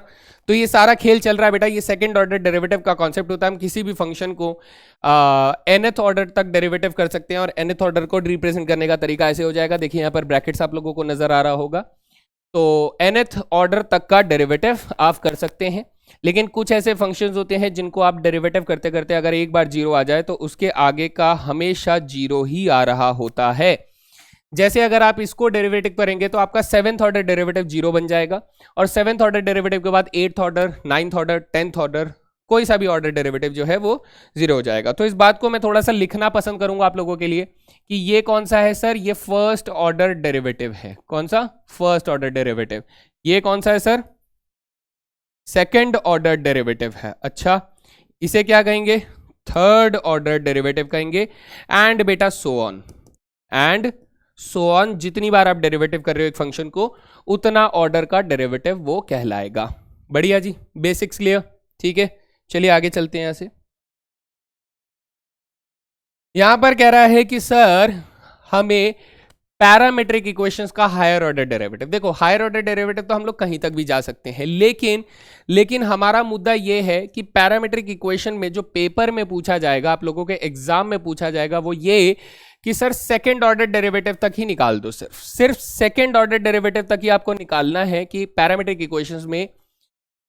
तो ये सारा खेल चल रहा है बेटा, ये सेकंड ऑर्डर डेरिवेटिव का कॉन्सेप्ट होता है। हम किसी भी फंक्शन को nth ऑर्डर तक डेरिवेटिव कर सकते हैं, और nth ऑर्डर को रिप्रेजेंट करने का तरीका ऐसे हो जाएगा। देखिए यहाँ पर ब्रैकेट्स आप लोगों को नजर आ रहा होगा। तो nth ऑर्डर तक का डेरिवेटिव आप कर सकते हैं, लेकिन कुछ ऐसे फंक्शंस होते हैं जिनको आप डेरिवेटिव करते करते अगर एक बार 0 आ जाए तो उसके आगे का हमेशा 0 ही आ रहा होता है। जैसे अगर आप इसको डेरिवेटिव करेंगे तो आपका 7th ऑर्डर डेरिवेटिव 0 बन जाएगा, और 7th ऑर्डर डेरिवेटिव के बाद 8th order, 9th order, 10th order, कोई सा भी ऑर्डर डेरिवेटिव जो है वो 0 हो जाएगा। तो इस बात को मैं थोड़ा सा लिखना पसंद करूंगा आप लोगों के लिए कि ये कौन सा है सर? ये फर्स्ट ऑर्डर डेरिवेटिव है। कौन सा? First order derivative. ये कौन सा है सर? सेकेंड ऑर्डर डेरिवेटिव है। अच्छा, इसे क्या कहेंगे? थर्ड ऑर्डर डेरिवेटिव कहेंगे। एंड बेटा so on, and so on, जितनी बार आप डेरिवेटिव कर रहे हो एक फंक्शन को, उतना ऑर्डर का डेरिवेटिव वो कहलाएगा। बढ़िया जी, बेसिक्स क्लियर? ठीक है, चलिए आगे चलते हैं। यहां से यहां पर कह रहा है कि सर हमें पैरामेट्रिक इक्वेशंस का हायर ऑर्डर डेरिवेटिव। देखो, हायर ऑर्डर डेरिवेटिव तो हम लोग कहीं तक भी जा सकते हैं, लेकिन हमारा मुद्दा ये है कि पैरामेट्रिक इक्वेशन में जो पेपर में पूछा जाएगा, आप लोगों के एग्जाम में पूछा जाएगा, वो ये कि सर सेकंड ऑर्डर डेरिवेटिव तक ही निकाल दो। सिर्फ सेकंड ऑर्डर डेरिवेटिव तक ही आपको निकालना है, कि पैरामेट्रिक इक्वेशंस में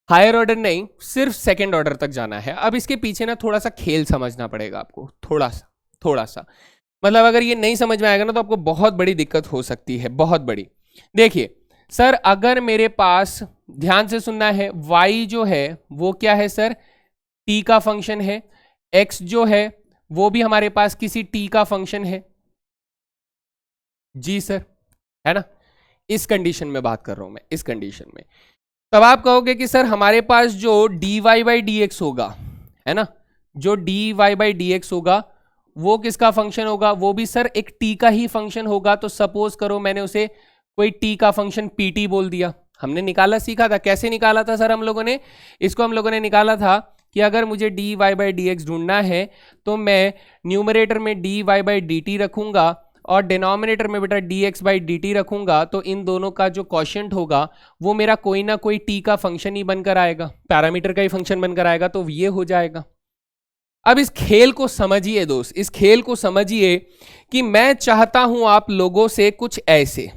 हायर ऑर्डर नहीं, सिर्फ सेकंड ऑर्डर तक जाना है। अब इसके पीछे ना थोड़ा सा खेल समझना पड़ेगा आपको, थोड़ा सा मतलब अगर ये नहीं समझ में आएगा ना तो आपको बहुत बड़ी दिक्कत हो सकती है, बहुत बड़ी। देखिए सर, अगर मेरे पास, ध्यान से सुनना है, y जो है वो क्या है सर? t का फंक्शन है। x जो है वो भी हमारे पास किसी t का फंक्शन है। जी सर, है ना? इस कंडीशन में बात कर रहा हूं मैं, इस कंडीशन में तब आप कहोगे कि सर हमारे पास जो dy बाई डी एक्स होगा, है ना, जो dy बाई डी एक्स होगा वो किसका फंक्शन होगा? वो भी सर एक t का ही फंक्शन होगा। तो सपोज करो मैंने उसे कोई t का फंक्शन pt बोल दिया। हमने निकाला सीखा था, कैसे निकाला था सर हम लोगों ने? इसको हम लोगों ने निकाला था कि अगर मुझे dy बाई डी एक्स ढूंढना है तो मैं न्यूमरेटर में dy बाई डी टी रखूंगा और डिनोमिनेटर में बेटा dx बाई डी टी रखूंगा। तो इन दोनों का जो क्वोशिएंट होगा वो मेरा कोई ना कोई t का फंक्शन ही बनकर आएगा, पैरामीटर का ही फंक्शन बनकर आएगा। तो ये हो जाएगा। अब इस खेल को समझिए दोस्त, इस खेल को समझिए कि मैं चाहता हूं आप लोगों से कुछ ऐसे,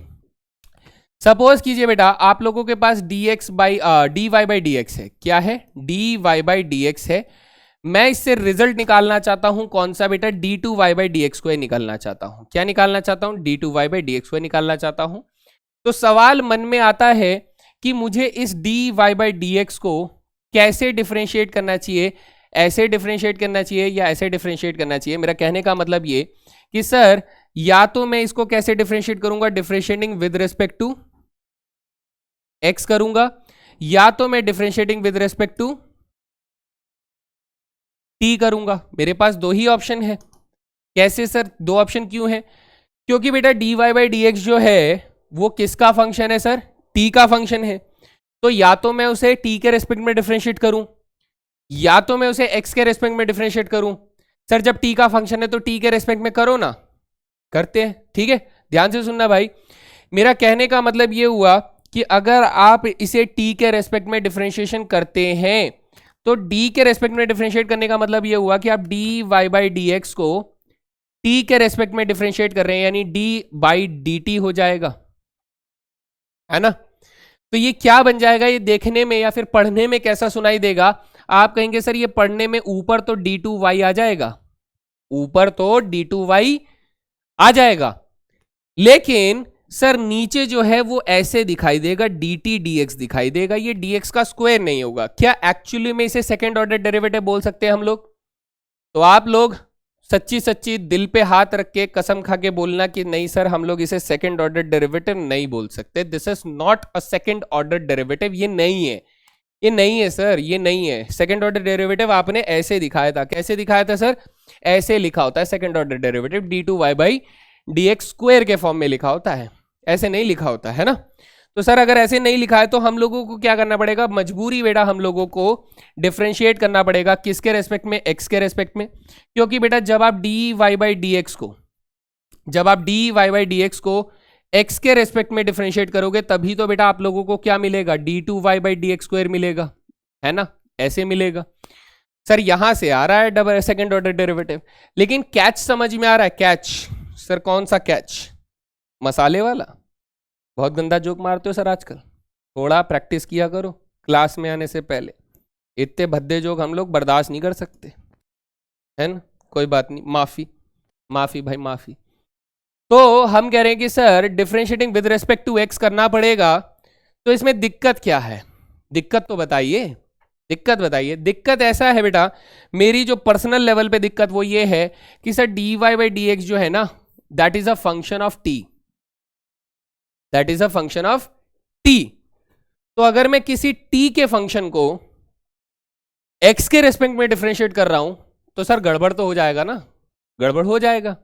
सपोज कीजिए बेटा आप लोगों के पास dx by dy by D x है। क्या है? dy बाई डी एक्स है। मैं इससे रिजल्ट निकालना चाहता हूं, कौन सा बेटा? d2y बाई डी एक्स को निकालना चाहता हूं। क्या निकालना चाहता हूं? d2y बाई डी एक्स को निकालना चाहता हूं। तो सवाल मन में आता है कि मुझे इस dy बाई डी एक्स को कैसे डिफरेंशिएट करना चाहिए, ऐसे डिफरेंशिएट करना चाहिए या ऐसे डिफरेंशिएट करना चाहिए। मेरा कहने का मतलब ये कि सर या तो मैं इसको कैसे डिफरेंशिएट करूंगा, differentiating with respect to x करूंगा, या तो मैं differentiating with respect to t करूंगा। मेरे पास दो ही ऑप्शन है। कैसे सर दो ऑप्शन क्यों है? क्योंकि बेटा dy बाई डी एक्स जो है वो किसका फंक्शन है सर? t का फंक्शन है। तो या तो मैं उसे t के रेस्पेक्ट में डिफरेंशिएट करूं या तो मैं उसे x के रेस्पेक्ट में डिफरेंशिएट करूं। सर जब t का फंक्शन है तो t के रेस्पेक्ट में करो ना, करते हैं, ठीक है। ध्यान से सुनना भाई, मेरा कहने का मतलब ये हुआ कि अगर आप इसे t के रेस्पेक्ट में डिफरेंशिएशन करते हैं तो d के रेस्पेक्ट में डिफरेंशिएट करने का मतलब ये हुआ कि आप dy बाई डी एक्स को t के रेस्पेक्ट में डिफरेंशिएट कर रहे हैं, यानी d बाई डी टी हो जाएगा, है ना। तो ये क्या बन जाएगा? ये देखने में या फिर पढ़ने में कैसा सुनाई देगा? आप कहेंगे सर ये पढ़ने में ऊपर तो d2y आ जाएगा, ऊपर तो d2y आ जाएगा, लेकिन सर नीचे जो है वो ऐसे दिखाई देगा, dt dx दिखाई देगा। ये dx का स्क्वायर नहीं होगा। क्या एक्चुअली में इसे सेकेंड ऑर्डर डेरिवेटिव बोल सकते हैं हम लोग? तो आप लोग सच्ची सच्ची दिल पे हाथ रख के कसम खा के बोलना कि नहीं सर हम लोग इसे सेकेंड ऑर्डर डेरिवेटिव नहीं बोल सकते। This is not a second order derivative. ये नहीं है, ये नहीं है सर, ये नहीं है। सेकेंड ऑर्डर डेरिवेटिव आपने ऐसे दिखाया था। कैसे दिखाया था सर? ऐसे लिखा होता है second order derivative, d2y by D x square के फॉर्म में लिखा होता है, ऐसे नहीं लिखा होता है ना। तो सर अगर ऐसे नहीं लिखा है तो हम लोगों को क्या करना पड़ेगा? मजबूरी बेटा हम लोगों को डिफरेंशिएट करना पड़ेगा। किसके रेस्पेक्ट में? x के रेस्पेक्ट में। क्योंकि बेटा जब आप dy बाई डी एक्स को, जब आप dy बाई डी एक्स को x के रेस्पेक्ट में डिफरेंशिएट करोगे तभी तो बेटा आप लोगों को क्या मिलेगा? d2y by D x square मिलेगा, है ना, ऐसे मिलेगा। सर यहां से आ रहा है डबल सेकेंड ऑर्डर डेरिवेटिव, लेकिन कैच समझ में आ रहा है? कैच सर कौन सा कैच? मसाले वाला। बहुत गंदा जोक मारते हो सर आजकल, थोड़ा प्रैक्टिस किया करो क्लास में आने से पहले। इतने भद्दे जोक हम लोग बर्दाश्त नहीं कर सकते, है ना। कोई बात नहीं, माफी माफी भाई माफी। तो हम कह रहे हैं कि sir differentiating with respect to x करना पड़ेगा। तो इसमें दिक्कत क्या है? दिक्कत तो बताइए, दिक्कत बताइए। दिक्कत ऐसा है बेटा, मेरी जो पर्सनल लेवल पे दिक्कत वो ये है कि sir dy by D x जो है ना, that is a function of t, that is a function of t। तो अगर मैं किसी t के फंक्शन को x के रेस्पेक्ट में डिफरेंशिएट कर रहा हूं तो सर गड़बड़ तो हो जाएगा ना, गड़बड़ हो जाएगा,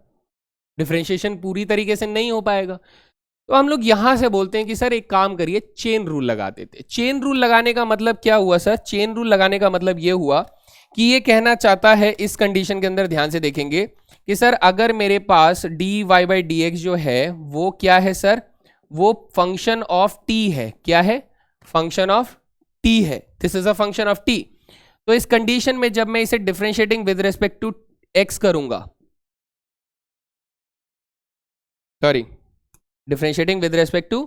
डिफरेंशिएशन पूरी तरीके से नहीं हो पाएगा। तो हम लोग यहां से बोलते हैं कि सर एक काम करिए, चेन रूल लगा देते। चेन रूल लगाने का मतलब क्या हुआ सर? चेन रूल लगाने का मतलब यह हुआ कि ये कहना चाहता है इस कंडीशन के अंदर, ध्यान से देखेंगे कि सर अगर मेरे पास dy बाई डी एक्स जो है वो क्या है सर? वो फंक्शन ऑफ t है। क्या है? फंक्शन ऑफ t है। This is a function of t। तो इस कंडीशन में जब मैं इसे differentiating with respect to x करूंगा, sorry differentiating with respect to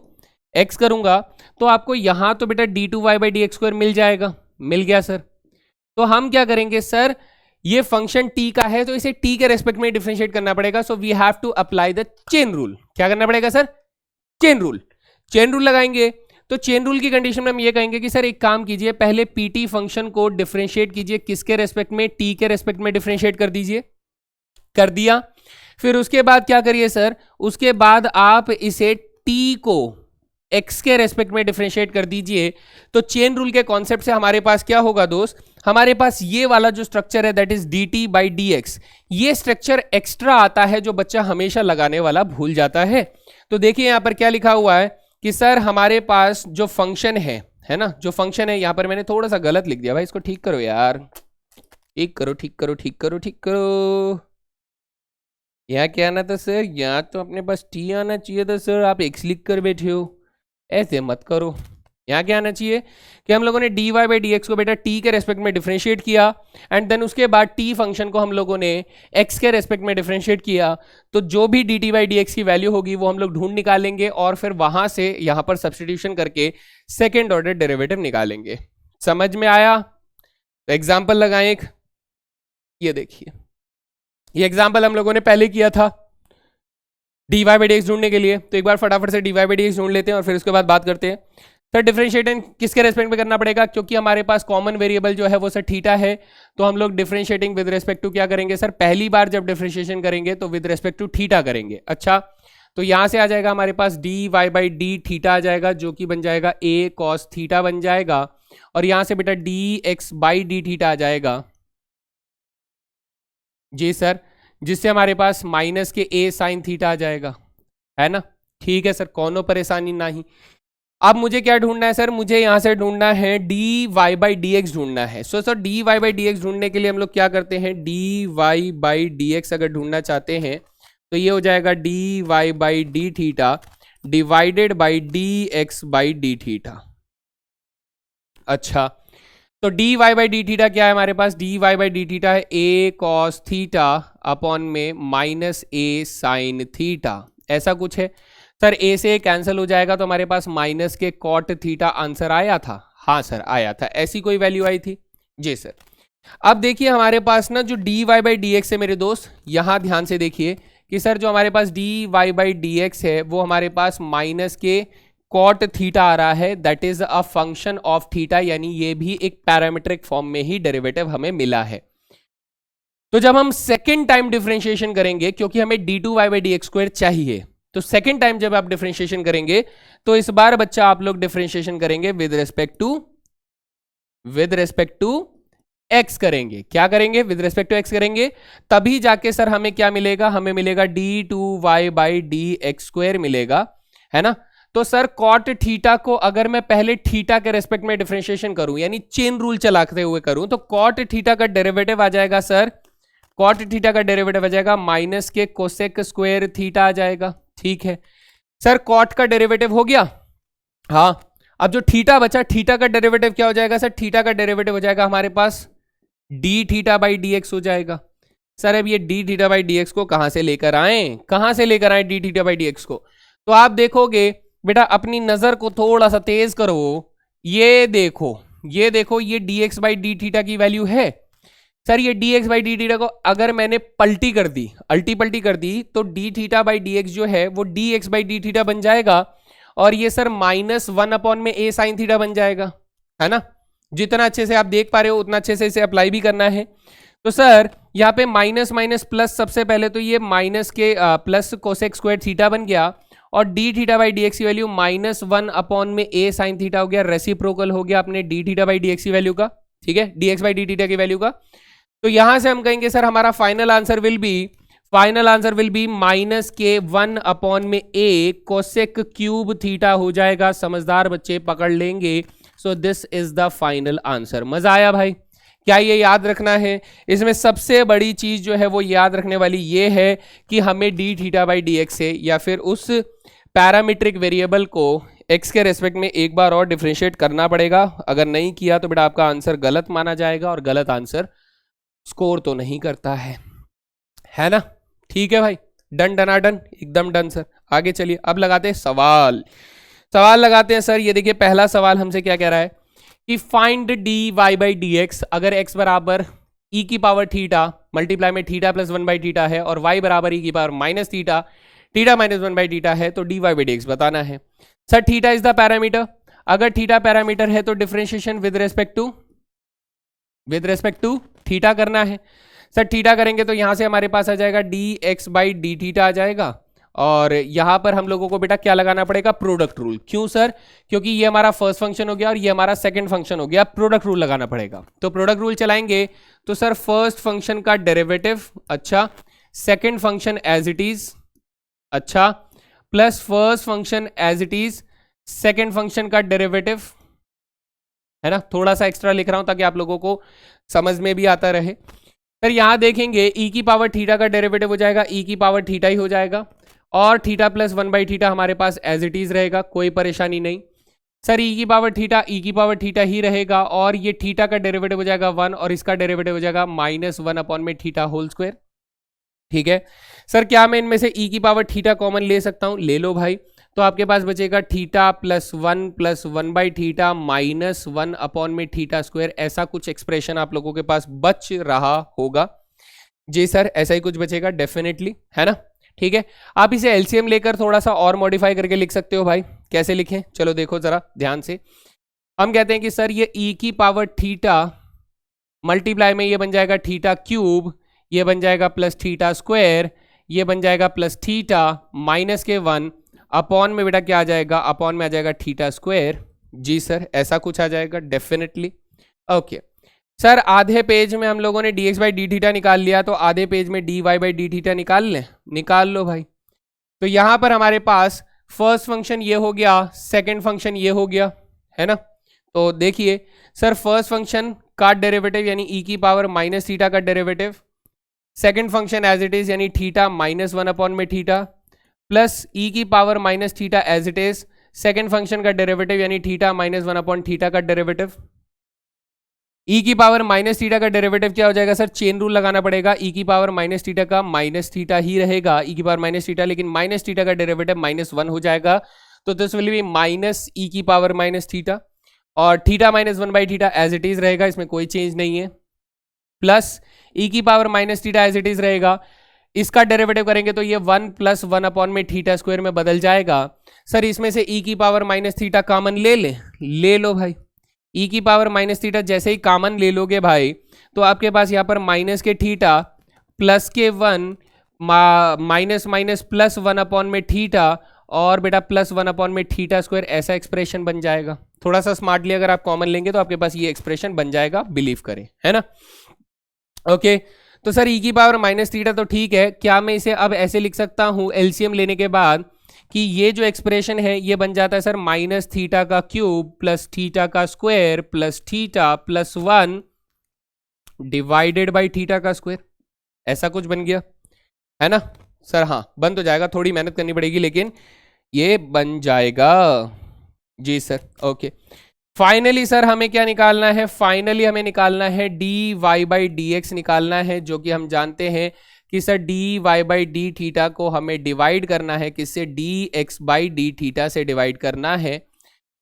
x करूंगा, तो आपको यहां तो बेटा d2y by D x square मिल जाएगा। मिल गया सर। तो हम क्या करेंगे सर, ये फंक्शन t का है तो इसे t के रेस्पेक्ट में डिफरेंशिएट करना पड़ेगा। So we have to apply the chain rule. क्या करना पड़ेगा sir? Chain rule. Chain rule लगाएंगे तो चेन रूल की कंडीशन में हम ये कहेंगे कि सर एक काम कीजिए, पहले pt फंक्शन को डिफरेंशिएट कीजिए, किसके रेस्पेक्ट में? t के रेस्पेक्ट में डिफरेंशिएट कर दीजिए। कर दिया। फिर उसके बाद क्या करिए सर? उसके बाद आप इसे t को x के रेस्पेक्ट में डिफरेंशिएट कर दीजिए, तो चेन रूल के कॉन्सेप्ट से हमारे पास क्या होगा दोस्त, हमारे पास ये वाला जो स्ट्रक्चर है that is dt by dx, ये स्ट्रक्चर एक्स्ट्रा आता है जो बच्चा हमेशा लगाने वाला भूल जाता है। तो देखिए यहां पर क्या लिखा हुआ है कि सर हमारे पास जो फंक्शन है ना, जो फंक्शन है, यहां पर मैंने थोड़ा सा गलत लिख दिया भाई, इसको ठीक करो यार, ठीक करो ठीक करो ठीक करो ठीक करो। यहाँ क्या आना था सर, यहाँ तो अपने पास टी आना चाहिए था सर, आप एक्स लिख कर बैठे हो, ऐसे मत करो। यहाँ क्या आना चाहिए कि हम लोगों ने d Y by D x को बेटा टी के रेस्पेक्ट में डिफरेंशिएट किया, एंड देन उसके बाद टी फंक्शन को हम लोगों ने एक्स के रेस्पेक्ट में डिफरेंशिएट किया, तो जो भी D T by D x की वैल्यू होगी वो हम लोग ढूंढ निकालेंगे और फिर वहां से यहाँ पर सब्सटीट्यूशन करके सेकेंड ऑर्डर डेरिवेटिव निकालेंगे। समझ में आया? तो एग्जाम्पल लगाएं एक, ये देखिए, ये एग्जाम्पल हम लोगों ने पहले किया था d Y by D x ढूंढने के लिए, तो एक बार फटाफट से d Y by D x ढूंढ लेते हैं और फिर उसके बाद बात करते हैं। सर डिफरेंशिएटिंग किसके रेस्पेक्ट में करना पड़ेगा, क्योंकि हमारे पास कॉमन वेरिएबल जो है वो सर थीटा है, तो हम लोग डिफरेंशिएटिंग विद रेस्पेक्ट टू क्या करेंगे सर, पहली बार जब डिफरेंशिएशन करेंगे तो विद रेस्पेक्ट टू थीटा करेंगे। अच्छा, तो यहां से आ जाएगा हमारे पास d Y by D theta आ जाएगा, जो कि बन जाएगा ए कॉस थीटा बन जाएगा, और यहां से बेटा d x by D theta आ जाएगा जी सर, जिससे हमारे पास माइनस के ए साइन थीटा आ जाएगा, है ना। ठीक है सर, कोनो परेशानी नहीं। अब मुझे क्या ढूंढना है सर, मुझे यहां से ढूंढना है d Y by D x ढूंढना है। So sir d Y by D x ढूंढने के लिए हम लोग क्या करते हैं, D Y by D x अगर ढूंढना चाहते हैं तो ये हो जाएगा D Y by D theta divided by D x by D theta. अच्छा, तो d Y by D theta क्या है हमारे पास, d Y by D theta है ए कॉस थीटा अपॉन में माइनस ए साइन थीटा, ऐसा कुछ है सर। ए से कैंसिल हो जाएगा तो हमारे पास minus k cot theta answer आया था, हाँ सर आया था, ऐसी कोई वैल्यू आई थी जी सर। अब देखिए हमारे पास ना जो d Y by D x है मेरे दोस्त, यहां ध्यान से देखिए कि सर जो हमारे पास d Y by D x है वो हमारे पास माइनस के कॉट थीटा आ रहा है, that is a function of theta, यानी ये भी एक पैरामीट्रिक फॉर्म में ही डेरिवेटिव हमें मिला है। तो जब हम सेकेंड टाइम डिफरेंशिएशन करेंगे, क्योंकि हमें d two Y by D x square चाहिए, तो सेकेंड टाइम जब आप डिफरेंशिएशन करेंगे तो इस बार बच्चा आप लोग डिफरेंशिएशन करेंगे विद रिस्पेक्ट टू एक्स करेंगे। क्या करेंगे, विद रिस्पेक्ट टू एक्स करेंगे, तभी जाके सर हमें क्या मिलेगा, हमें मिलेगा d two Y by D x square मिलेगा, है ना। तो सर कॉट थीटा को अगर मैं पहले थीटा के रेस्पेक्ट में डिफरेंशिएशन करूं, यानी चेन रूल चलाते हुए करूं, तो कॉट थीटा का डेरिवेटिव आ जाएगा सर, कॉट थीटा का डेरिवेटिव आ जाएगा माइनस के कोसेक स्क्वायर थीटा आ जाएगा। ठीक है सर, कॉट का डेरिवेटिव हो गया, हाँ। अब जो थीटा बचा, थीटा का डेरिवेटिव क्या हो जाएगा सर, थीटा का डेरिवेटिव हो जाएगा हमारे पास d theta by D x हो जाएगा। सर अब ये d theta by D x को कहां से लेकर आए, d theta by D x को, तो आप देखोगे बेटा, अपनी नजर को थोड़ा सा तेज करो, ये देखो ये D x by D theta की वैल्यू है सर। ये D x by D theta को अगर मैंने पलटी कर दी, अल्टी पलटी कर दी, तो D theta by D x जो है वो D x by D theta बन जाएगा, और ये सर माइनस वन अपॉन में ए साइन थीटा बन जाएगा, है ना। जितना अच्छे से आप देख पा रहे हो उतना अच्छे से इसे अप्लाई भी करना है। तो सर यहाँ पे माइनस माइनस प्लस, सबसे पहले तो ये माइनस के प्लस कोसेक स्क्वायर थीटा बन गया, और D theta by D x की वैल्यू माइनस वन अपॉन में ए साइन थीटा हो गया, रेसिप्रोकल हो गया अपने D theta by D x की वैल्यू का, ठीक है, d x by D theta की वैल्यू का। तो यहां से हम कहेंगे सर हमारा final answer will be minus के वन अपॉन में ए कोसेक क्यूब थीटा हो जाएगा। समझदार बच्चे पकड़ लेंगे। So this is the final answer. मजा आया भाई? क्या ये याद रखना है? इसमें सबसे बड़ी चीज जो है वो याद रखने वाली ये है कि हमें D theta by D x से या फिर उस पैरामीट्रिक वेरिएबल को एक्स के रेस्पेक्ट में एक बार और डिफरेंशिएट करना पड़ेगा। अगर नहीं किया तो बेटा आपका आंसर गलत माना जाएगा, और गलत आंसर स्कोर तो नहीं करता है ना। ठीक है भाई, डन डनाडन, एकदम डन सर। आगे चलिए, अब लगाते हैं सवाल लगाते हैं सर। ये देखिए पहला सवाल हमसे क्या कह रहा है कि find d Y by D x. अगर x बराबर ई की पावर थीटा मल्टीप्लाई में theta plus one by theta है, और y बराबर ई की power minus theta minus one by theta है, तो d Y by D x बताना है। Sir theta is the parameter, अगर थीटा पैरामीटर है तो differentiation with respect to theta करना है। सर थीटा करेंगे तो यहां से हमारे पास आ जाएगा d x by D theta आ जाएगा, और यहां पर हम लोगों को बेटा क्या लगाना पड़ेगा, प्रोडक्ट रूल। क्यों सर, क्योंकि ये हमारा फर्स्ट फंक्शन हो गया और ये हमारा सेकंड फंक्शन हो गया, प्रोडक्ट रूल लगाना पड़ेगा। तो प्रोडक्ट रूल चलाएंगे तो सर फर्स्ट फंक्शन का डेरिवेटिव, अच्छा, second function as it is, अच्छा, plus first function as it is second function का डेरिवेटिव, है ना। थोड़ा सा एक्स्ट्रा लिख रहा हूं ताकि आप लोगों को समझ में भी आता रहे। फिर यहां देखेंगे ई की पावर थीटा का डेरिवेटिव हो जाएगा, ई की पावर थीटा ही हो जाएगा, और थीटा प्लस 1/थीटा हमारे पास एज इट इज रहेगा, कोई परेशानी नहीं। सर ई की पावर थीटा ही रहेगा, और ये थीटा का डेरिवेटिव हो जाएगा 1 और इसका डेरिवेटिव हो जाएगा -1/थीटा होल स्क्वायर। ठीक है सर, क्या मैं इनमें से ई की पावर थीटा कॉमन ले सकता हूं? ले लो भाई। तो आपके पास बचेगा थीटा प्लस 1/थीटा -1/थीटा स्क्वायर, ऐसा कुछ एक्सप्रेशन आप लोगों के पास बच रहा होगा। जी सर, ऐसा ही कुछ बचेगा डेफिनेटली, है ना। ठीक है, आप इसे एलसीएम लेकर थोड़ा सा और मॉडिफाई करके लिख सकते हो भाई। कैसे लिखें, चलो देखो जरा ध्यान से। हम कहते हैं कि सर ये ई की पावर थीटा मल्टीप्लाई में ये बन जाएगा थीटा क्यूब, ये बन जाएगा प्लस थीटा स्क्वायर, ये बन जाएगा plus theta minus k 1 upon में बेटा क्या आ जाएगा, अपॉन में आ जाएगा थीटा स्क्वायर। जी सर, ऐसा कुछ आ जाएगा डेफिनेटली। ओके सर, आधे पेज में हम लोगों ने dx बाई डी थीटा निकाल लिया, तो आधे पेज में dy बाई डी थीटा निकाल लें, निकाल लो भाई। तो यहां पर हमारे पास फर्स्ट फंक्शन ये हो गया, सेकंड फंक्शन ये हो गया, है ना। तो देखिए सर, फर्स्ट फंक्शन का डेरिवेटिव यानी ई की पावर माइनस थीटा का derivative, second function as it is यानी थीटा -1/थीटा, प्लस ई की power minus theta as it is second function का डेरिवेटिव यानी थीटा -1/थीटा का डेरिवेटिव। ई की पावर माइनस थीटा का डेरिवेटिव क्या हो जाएगा सर, चेन रूल लगाना पड़ेगा। ई की पावर माइनस थीटा का माइनस थीटा ही रहेगा, ई की पावर माइनस थीटा, लेकिन माइनस थीटा का डेरिवेटिव -1 हो जाएगा, तो this will be minus e की पावर माइनस थीटा, और थीटा -1/थीटा एज इट इज रहेगा, इसमें कोई चेंज नहीं है, प्लस ई की power minus theta as it is रहेगा। इसका डेरिवेटिव करेंगे तो ये 1 + 1/थीटा स्क्वायर में बदल जाएगा। सर इसमें से ई की पावर माइनस थीटा कॉमन ले लो भाई। ई की पावर माइनस थीटा जैसे ही कॉमन ले लोगे भाई, तो आपके पास यहाँ पर माइनस के थीटा प्लस के 1 माइनस माइनस प्लस 1/थीटा और बेटा प्लस 1/थीटा स्क्वायर, ऐसा एक्सप्रेशन बन जाएगा। थोड़ा सा स्मार्टली अगर आप कॉमन लेंगे तो आपके पास ये एक्सप्रेशन बन जाएगा, बिलीव करें, है ना। ओके तो सर ई की पावर माइनस थीटा तो ठीक है, क्या मैं इसे अब ऐसे लिख सकता हूँ एलसीएम लेने के बाद कि ये जो एक्सप्रेशन है ये बन जाता है सर माइनस थीटा का क्यूब प्लस थीटा का square plus theta plus 1 divided by theta का स्क्वायर, ऐसा कुछ बन गया, है ना सर। हाँ बन तो जाएगा, थोड़ी मेहनत करनी पड़ेगी लेकिन ये बन जाएगा। जी सर, ओके। फाइनली सर हमें क्या निकालना है, फाइनली हमें निकालना है dy बाई डी एक्स निकालना है, जो कि हम जानते हैं कि sir dy by D theta को हमें डिवाइड करना है, किससे, dx बाई डी थीटा से डिवाइड करना है।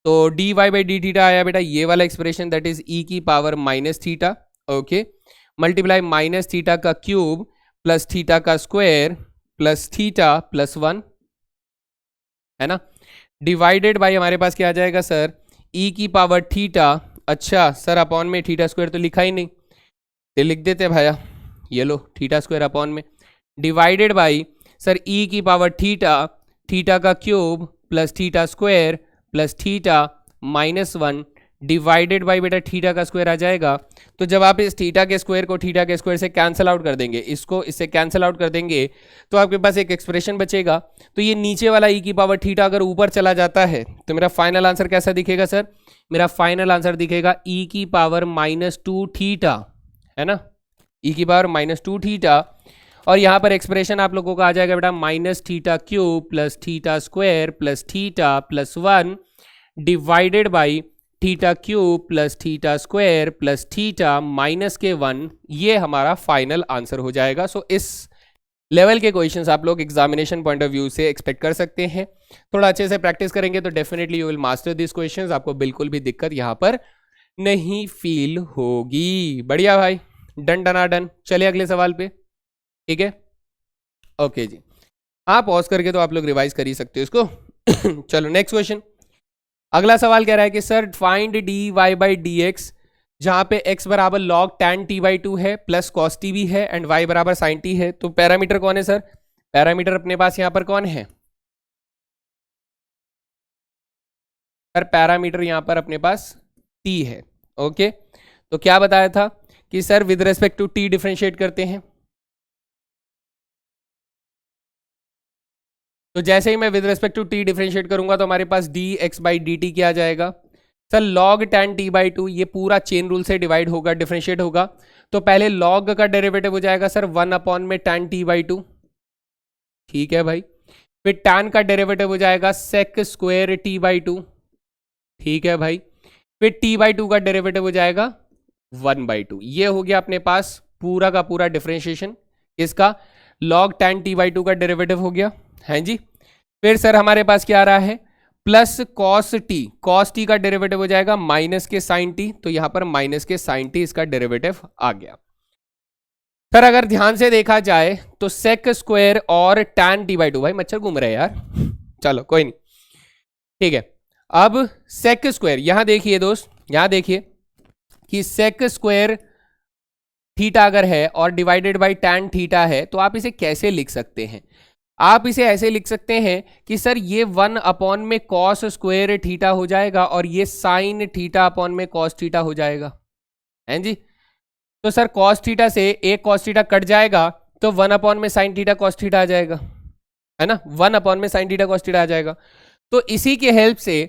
तो dy बाई डी थीटा आया बेटा ये वाला एक्सप्रेशन, दैट इज ई की power minus theta, okay, multiply minus theta का क्यूब प्लस थीटा का स्क्वायर प्लस थीटा प्लस 1, है ना, डिवाइडेड बाई हमारे पास क्या आ जाएगा सर, ई की पावर थीटा, अच्छा सर अपॉन में थीटा स्क्वायर तो लिखा ही नहीं, तो लिख देते भैया, ये लो थीटा स्क्वायर अपॉन में, डिवाइडेड बाई सर ई की पावर थीटा, थीटा का cube plus theta square plus theta -1 divided by बेटा थीटा का स्क्वायर आ जाएगा। तो जब आप इस थीटा के स्क्वायर को थीटा के स्क्वायर से कैंसिल आउट कर देंगे, इसको इससे कैंसिल आउट कर देंगे, तो आपके पास एक एक्सप्रेशन बचेगा। तो ये नीचे वाला ई की पावर थीटा अगर ऊपर चला जाता है तो मेरा फाइनल आंसर कैसा दिखेगा सर, मेरा फाइनल आंसर दिखेगा ई की पावर -2 थीटा, है ना, ई की पावर -2 थीटा। और यहाँ पर एक्सप्रेशन आप लोगों का आ जाएगा बेटा minus theta cube plus theta square plus theta plus 1 divided by theta cube plus theta square plus theta minus k 1, ये हमारा फाइनल आंसर हो जाएगा। सो इस लेवल के क्वेश्चंस आप लोग एग्जामिनेशन पॉइंट ऑफ व्यू से एक्सपेक्ट कर सकते हैं। थोड़ा अच्छे से प्रैक्टिस करेंगे तो definitely you will master this questions, आपको बिल्कुल भी दिक्कत यहाँ पर नहीं फील होगी। बढ़िया भाई, डन डना डन। चलिए अगले सवाल पे, ठीक है, ओके जी। आप पॉज करके तो आप लोग रिवाइज कर ही सकते हो इसको। चलो नेक्स्ट क्वेश्चन। अगला सवाल कह रहा है कि sir find dy by D x, जहां पे x बराबर log tan t/2 है प्लस cos t भी है एंड y बराबर sin t है। तो पैरामीटर कौन है सर, पैरामीटर अपने पास यहां पर कौन है सर? पैरामीटर यहां पर अपने पास t है। ओके, तो क्या बताया था कि sir with respect to t differentiate करते हैं। तो जैसे ही मैं with respect to t differentiate करूंगा तो हमारे पास dx बाई डी टी क्या आ जाएगा sir? log tan t by 2, ये पूरा चेन रूल से डिवाइड होगा, डिफरेंशिएट होगा। तो पहले log का डेरिवेटिव हो जाएगा सर 1 अपॉन में tan t बाई 2, ठीक है भाई। फिर tan का डेरिवेटिव हो जाएगा sec स्क्वायर t बाई 2, ठीक है भाई। फिर t बाई 2 का डेरिवेटिव हो जाएगा 1 बाई 2। ये हो गया अपने पास पूरा का पूरा डिफरेंशिएशन। इसका log tan t बाई 2 का डेरिवेटिव हो गया, है जी। फिर सर हमारे पास क्या आ रहा है? प्लस कॉस टी का डेरिवेटिव हो जाएगा माइनस के साइन टी, तो यहां पर माइनस के साइन टी इसका डेरिवेटिव आ गया। सर अगर ध्यान से देखा जाए तो सेक स्क्वायर और tan t बाई 2, भाई मच्छर घूम रहे हैं यार, चलो कोई नहीं, ठीक है। अब सेक स्क्वायर, यहां देखिए दोस्त, यहां देखिए कि सेक स्क्वायर थीटा अगर है और डिवाइडेड बाई tan थीटा है, तो आप इसे कैसे लिख सकते हैं? आप इसे ऐसे लिख सकते हैं कि सर ये 1 अपॉन में कॉस स्क्वायर थीटा हो जाएगा और ये साइन थीटा अपॉन में कॉस थीटा हो जाएगा, हैं जी। तो सर कॉस थीटा से एक कॉस थीटा कट जाएगा तो 1 अपॉन में साइन थीटा कॉस थीटा आ जाएगा, है ना, 1 अपॉन में साइन थीटा कॉस थीटा आ जाएगा। तो इसी के हेल्प से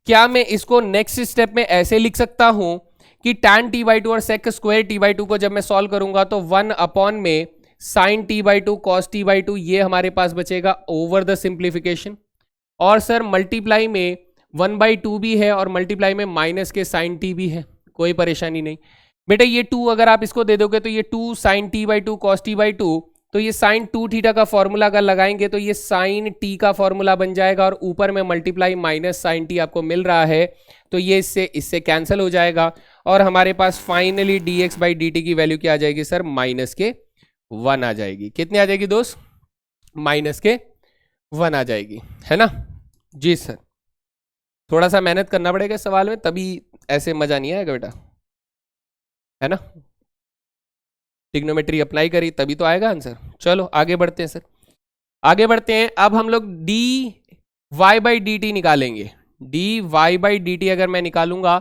क्या मैं इसको नेक्स्ट स्टेप में ऐसे लिख सकता हूं कि tan t बाई 2 और sec स्क्वायर t बाई 2 को जब मैं सॉल्व करूंगा तो 1 अपॉन में sine t by 2 cos t by 2 ये हमारे पास बचेगा ओवर द सिंप्लीफिकेशन। और सर मल्टीप्लाई में 1 बाई 2 भी है और मल्टीप्लाई में माइनस के साइन t भी है, कोई परेशानी नहीं बेटा। ये 2 अगर आप इसको दे दोगे तो ये 2 sine t by 2 cos t by 2, तो ये साइन 2 थीटा का फॉर्मूला अगर लगाएंगे तो ये साइन t का फॉर्मूला बन जाएगा और ऊपर में मल्टीप्लाई माइनस साइन t आपको मिल रहा है, तो ये इससे कैंसिल हो जाएगा और हमारे पास finally dx by d t की वैल्यू क्या आ जाएगी सर? माइनस के 1 आ जाएगी। कितनी आ जाएगी दोस्त? माइनस के 1 आ जाएगी, है ना जी सर। थोड़ा सा मेहनत करना पड़ेगा सवाल में, तभी ऐसे मजा नहीं आएगा बेटा, है ना। ट्रिग्नोमेट्री अप्लाई करी तभी तो आएगा आंसर। चलो आगे बढ़ते हैं सर, आगे बढ़ते हैं। अब हम लोग d Y by d t निकालेंगे। D Y by d t अगर मैं निकालूंगा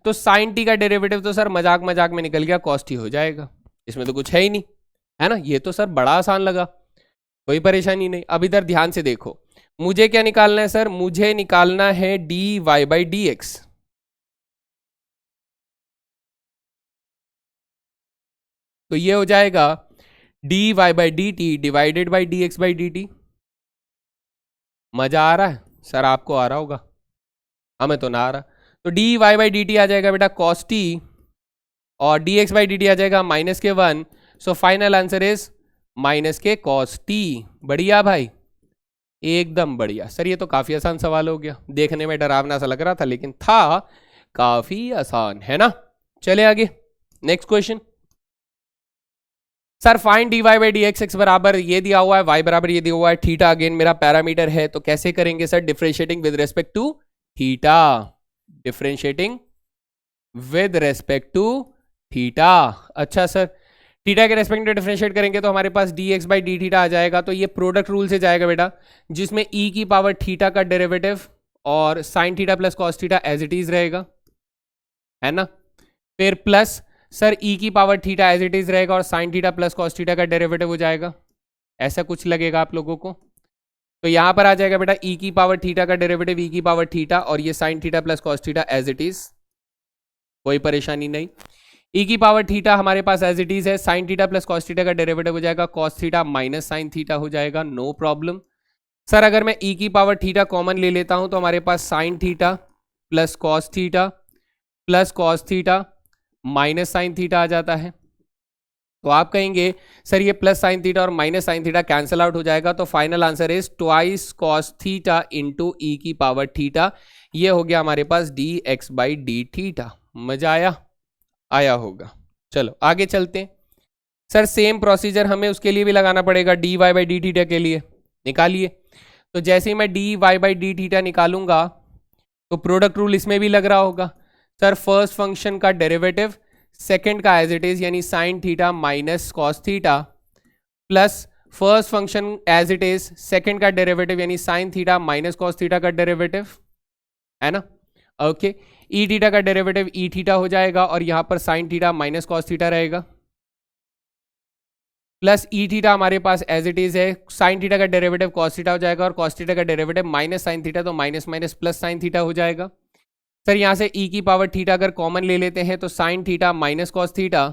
तो साइन टी का डेरिवेटिव तो सर मजाक मजाक में निकल गया, कॉस टी हो जाएगा, इसमें तो कुछ है ही नहीं, है ना। ये तो सर बड़ा आसान लगा, कोई परेशानी नहीं। अब इधर ध्यान से देखो, मुझे क्या निकालना है सर? मुझे निकालना है d Y by D x. तो ये हो जाएगा D Y by d t divided by D x by d t. मजा आ रहा है सर? आपको आ रहा होगा, हमें तो ना आ रहा। तो d Y by d t आ जाएगा बेटा कॉस टी और d x by d t आ जाएगा minus k 1। So final answer is minus k cos t. बढ़िया भाई, एकदम बढ़िया सर। ये तो काफी आसान सवाल हो गया, देखने में डरावना सा लग रहा था लेकिन था काफी आसान, है ना। चले आगे, next question. Sir fine d Y by D x, x बराबर ये दिया हुआ है, वाई बराबर ये दिया हुआ है, थीटा अगेन मेरा पैरामीटर है, तो कैसे करेंगे sir? Differentiating with respect to theta, differentiating with respect to theta. अच्छा सर, थीटा के रेस्पेक्ट में डिफरेंशिएट करेंगे तो हमारे पास D x by D theta आ जाएगा। तो ये प्रोडक्ट रूल से जाएगा बेटा, जिसमें ई की पावर थीटा का डेरिवेटिव और sine theta plus cos theta as it is रहेगा, है ना। फिर प्लस सर ई की power theta as it is रहेगा और sine theta plus cos theta का डेरिवेटिव हो जाएगा, ऐसा कुछ लगेगा आप लोगों को। तो यहां पर आ जाएगा बेटा ई की पावर थीटा का डेरिवेटिव ई की पावर थीटा और ये sine theta plus cos theta as it is, कोई परेशानी नहीं। ई की पावर थीटा हमारे पास एज इट इज है, sine theta plus cos theta का डेरिवेटिव हो जाएगा cos theta minus sine theta हो जाएगा, नो प्रॉब्लम। सर अगर मैं ई की पावर थीटा कॉमन ले लेता हूं तो हमारे पास sine theta plus cos theta minus sine theta आ जाता है। तो आप कहेंगे सर ये प्लस साइन थीटा और minus sine theta cancel out हो जाएगा, तो final answer is twice cos theta into e की पावर थीटा। ये हो गया हमारे पास D x by D theta. मजा आया होगा। चलो आगे चलते हैं। सर सेम प्रोसीजर हमें उसके लिए भी लगाना पड़ेगा, d Y by D theta के लिए। निकालिए। तो जैसे ही मैं d Y by D theta निकालूंगा तो प्रोडक्ट रूल इसमें भी लग रहा होगा। सर फर्स्ट फंक्शन का डेरिवेटिव, सेकंड का एज इट इज यानी sine theta minus cos theta plus first function as it is, second का डेरिवेटिव यानी sine theta minus cos theta का डेरिवेटिव, है ना, ओके। ई थीटा का डेरिवेटिव ई थीटा हो जाएगा और यहां पर sign theta minus cos theta रहेगा, प्लस ई थीटा हमारे पास एज इट इज है, साइन थीटा का डेरिवेटिव कॉस थीटा हो जाएगा और कॉस थीटा का डेरिवेटिव माइनस साइन थीटा, तो minus minus plus sine theta हो जाएगा। सर यहां से ई की पावर थीटा अगर कॉमन ले लेते हैं तो sign theta minus cos theta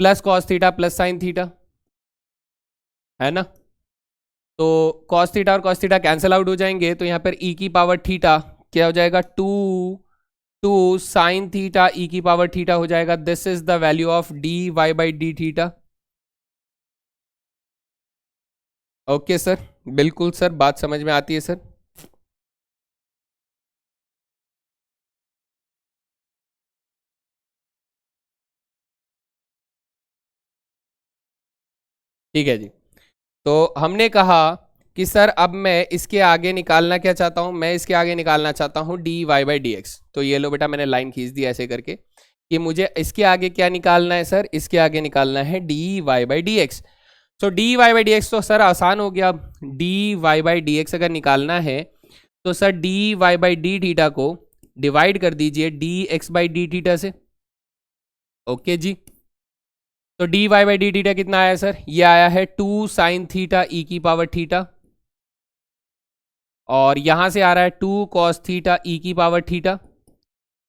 plus cos theta plus sine theta, है ना, तो कॉस थीटा और कॉस थीटा कैंसिल आउट हो जाएंगे, तो यहां पर ई की पावर थीटा क्या हो जाएगा, टू साइन थीटा ई की पावर थीटा हो जाएगा। This is the value of d Y by D theta. Okay sir, बिल्कुल सर, बात समझ में आती है सर। ठीक है जी, तो हमने कहा कि सर अब मैं इसके आगे निकालना क्या चाहता हूं, मैं इसके आगे निकालना चाहता हूं d Y by D x. तो ये लो बेटा, मैंने लाइन खींच दी ऐसे करके कि मुझे इसके आगे क्या निकालना है सर, इसके आगे निकालना है d Y by D x. तो d Y by D x तो सर आसान हो गया, अब d Y by D x अगर निकालना है तो sir d Y by D theta को डिवाइड कर दीजिए d x by D theta से। ओके जी, तो d Y by D theta कितना आया सर, ये आया है 2 साइन थीटा ई की पावर थीटा, और यहां से आ रहा है 2 कॉस थीटा ई की पावर थीटा।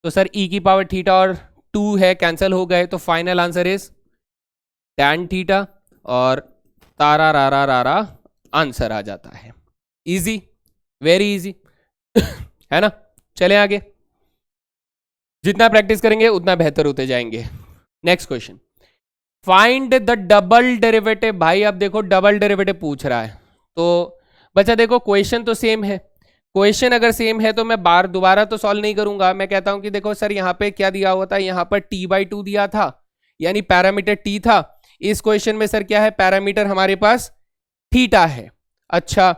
तो सर ई की पावर थीटा और 2 है कैंसिल हो गए, तो final answer is tan theta, और तारा रारा रारा आंसर आ जाता है। इजी, वेरी इजी है ना। चले आगे, जितना प्रैक्टिस करेंगे उतना बेहतर होते जाएंगे। Next question, find the double derivative. भाई अब देखो डबल डेरिवेटिव पूछ रहा है, तो बच्चा देखो क्वेश्चन तो सेम है, क्वेश्चन अगर सेम है तो मैं बार दोबारा तो सॉल्व नहीं करूंगा। मैं कहता हूं कि देखो सर यहाँ पे क्या दिया हुआ था, यहाँ पर t/2 दिया था यानी पैरामीटर t था। इस क्वेश्चन में सर क्या है, पैरामीटर हमारे पास थीटा है। अच्छा,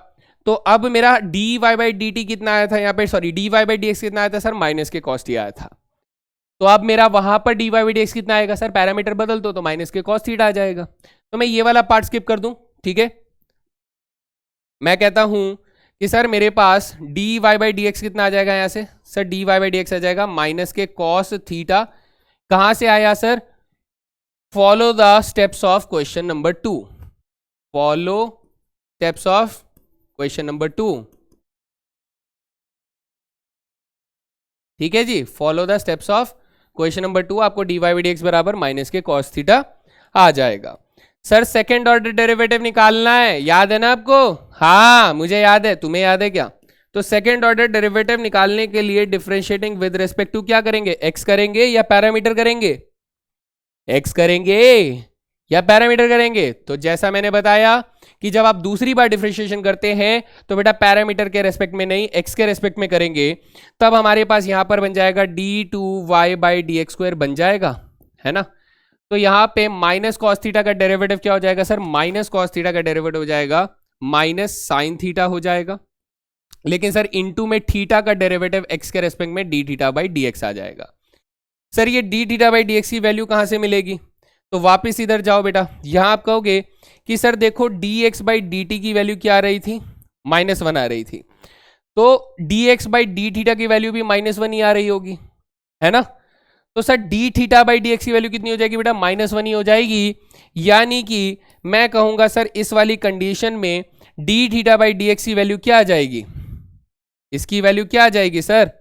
तो अब मेरा dy बाई डी टी कितना आया था यहाँ पे, sorry dy by D x कितना आया था sir, minus k cos T आया था। तो अब मेरा वहां पर dy बाई डी एक्स कितना आएगा सर, पैरामीटर बदल दो तो माइनस के कॉस थीटा आ जाएगा। तो मैं ये वाला पार्ट स्किप कर दूं, ठीक है। मैं कहता हूं कि सर मेरे पास dy बाई डी एक्स कितना आ जाएगा यहाँ से, sir dy by D x आ जाएगा माइनस के कॉस थीटा। कहां से आया sir, follow the steps of question number 2, follow steps of question number 2, ठीक है जी, follow the steps of question number 2। आपको dy बाई डी एक्स बराबर माइनस के कॉस थीटा आ जाएगा। सर सेकेंड ऑर्डर डेरिवेटिव निकालना है, याद है ना आपको, हाँ मुझे याद है, तुम्हें याद है क्या। तो सेकेंड ऑर्डर डेरिवेटिव निकालने के लिए डिफरेंशिएटिंग विद रिस्पेक्ट टू क्या करेंगे, x करेंगे या पैरामीटर करेंगे, x करेंगे या पैरामीटर करेंगे। तो जैसा मैंने बताया कि जब आप दूसरी बार डिफरेंशिएशन करते हैं तो बेटा पैरामीटर के रेस्पेक्ट में नहीं, x के रेस्पेक्ट में करेंगे, तब हमारे पास यहां पर बन जाएगा d2y by D x square बन जाएगा, है ना। तो यहाँ पे माइनस कॉस थीटा का डेरिवेटिव क्या हो जाएगा सर, माइनस कॉस थीटा का डेरिवेटिव हो जाएगा माइनस साइन थीटा हो जाएगा, लेकिन सर इनटू में थीटा का डेरिवेटिव x के रेस्पेक्ट में d theta by D x आ जाएगा। सर ये d theta by D x की वैल्यू कहां से मिलेगी, तो वापस इधर जाओ बेटा, यहां आप कहोगे कि सर देखो D x by d t की वैल्यू क्या आ रही थी, -1 आ रही थी, तो d x by D theta की वैल्यू भी -1 ही आ रही होगी, है ना। तो sir D theta by D x की वैल्यू कितनी हो जाएगी बेटा, -1 ही हो जाएगी। यानी कि मैं कहूंगा सर इस वाली कंडीशन में d theta by D x की वैल्यू क्या आ जाएगी, इसकी वैल्यू क्या आ जाएगी सर,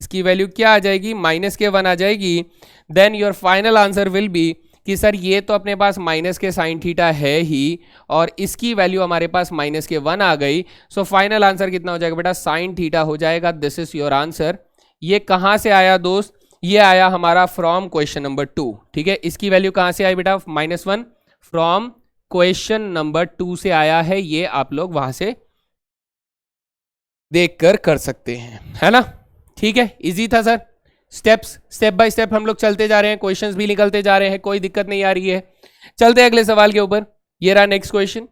इसकी वैल्यू क्या आ जाएगी, -1 आ जाएगी। Then your final answer will be कि सर ये तो अपने पास माइनस के साइन थीटा है ही, और इसकी वैल्यू हमारे पास -1 आ गई। सो फाइनल आंसर कितना हो जाएगा बेटा, साइन थीटा हो जाएगा। This is your answer. ये कहां से आया दोस्त, ये आया हमारा फ्रॉम क्वेश्चन नंबर 2, ठीक है। इसकी वैल्यू कहां से आई बेटा, -1 फ्रॉम क्वेश्चन नंबर 2 से आया है, ये आप लोग वहां से देखकर कर सकते हैं, है ना। ठीक है, इजी था सर। स्टेप बाय स्टेप हम लोग चलते जा रहे हैं, क्वेश्चंस भी निकलते जा रहे हैं, कोई दिक्कत नहीं आ रही है। चलते हैं अगले सवाल के ऊपर। ये रहा नेक्स्ट क्वेश्चन।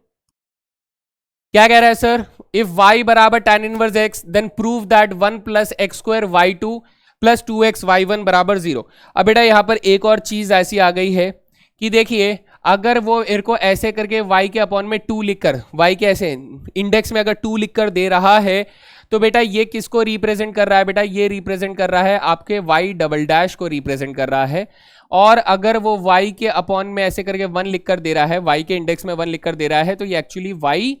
क्या कह रहा है सर, इफ y बराबर tan inverse x then prove that 1 plus x square y2 plus 2x y1 बराबर 0। अब बेटा यहां पर एक और चीज ऐसी आ गई है कि देखिए अगर वो मेरे को ऐसे करके y के अपॉन में 2 लिखकर, y के ऐसे इंडेक्स में अगर 2 लिखकर दे रहा है तो बेटा ये किसको रिप्रेजेंट कर रहा है? बेटा ये रिप्रेजेंट कर रहा है आपके y डबल डैश को रिप्रेजेंट कर रहा है। और अगर वो y के अपॉन में ऐसे करके 1 लिखकर दे रहा है, y के इंडेक्स में 1 लिखकर दे रहा है, तो ये actually y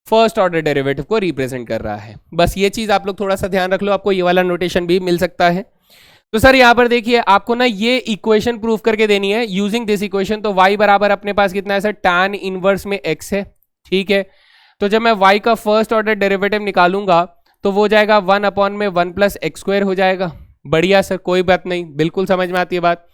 first order derivative को रिप्रेजेंट कर रहा है। बस ये चीज आप लोग थोड़ा सा ध्यान रख लो, आपको ये वाला नोटेशन भी मिल सकता है। तो सर यहां पर देखिए आपको ना ये इक्वेशन प्रूफ करके देनी है यूजिंग दिस इक्वेशन। तो y बराबर अपने पास कितना है सर? tan इनवर्स में x है, ठीक है। तो जब मैं y का फर्स्ट ऑर्डर डेरिवेटिव निकालूंगा तो वो जाएगा 1 अपॉन में 1 प्लस एक्स स्क्वायर हो जाएगा। बढ़िया सर, कोई बात नहीं, बिल्कुल समझ में आती है बात।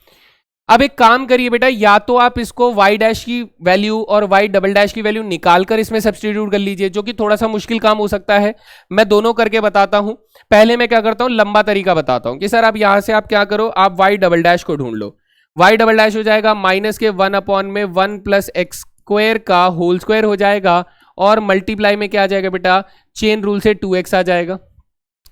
अब एक काम करिए बेटा, या तो आप इसको y डैश की वैल्यू और y डबल डैश की वैल्यू निकालकर इसमें सब्स्टिट्यूट कर लीजिए, जो कि थोड़ा सा मुश्किल काम हो सकता है। मैं दोनों करके बताता हूं। पहले मैं क्या करता हूं, लंबा तरीका बताता हूं कि सर आप यहां से आप क्या करो, आप y डबल डैश को ढूंढ लो। y डबल डैश हो जाएगा माइनस के 1 अपॉन में 1 प्लस एक्स स्क्वायर का होल स्क्वायर हो जाएगा, और मल्टीप्लाई में क्या आ जाएगा बेटा? चेन रूल से 2x आ जाएगा,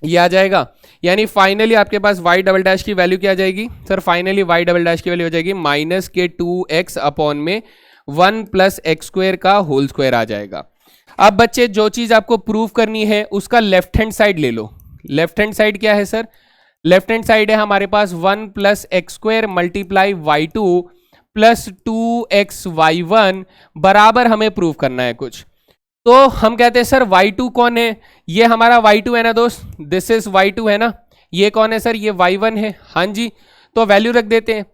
ये आ जाएगा। यानी फाइनली आपके पास y डबल डैश की वैल्यू क्या आ जाएगी sir? Finally y double dash की वैल्यू हो जाएगी माइनस के 2x अपॉन में 1 प्लस एक्स स्क्वायर का होल स्क्वायर आ जाएगा। अब बच्चे जो चीज आपको प्रूव करनी है उसका लेफ्ट हैंड साइड ले लो। लेफ्ट हैंड साइड क्या है सर? लेफ्ट हैंड साइड है हमारे पास 1 plus x square multiply y2 plus 2x y1 बराबर हमें प्रूव करना है कुछ। तो हम कहते हैं सर y2 कौन है? ये हमारा y2 है ना दोस्त, दिस इज y2 है ना। ये कौन है सर? ये y1 है। हाँ जी, तो वैल्यू रख देते हैं।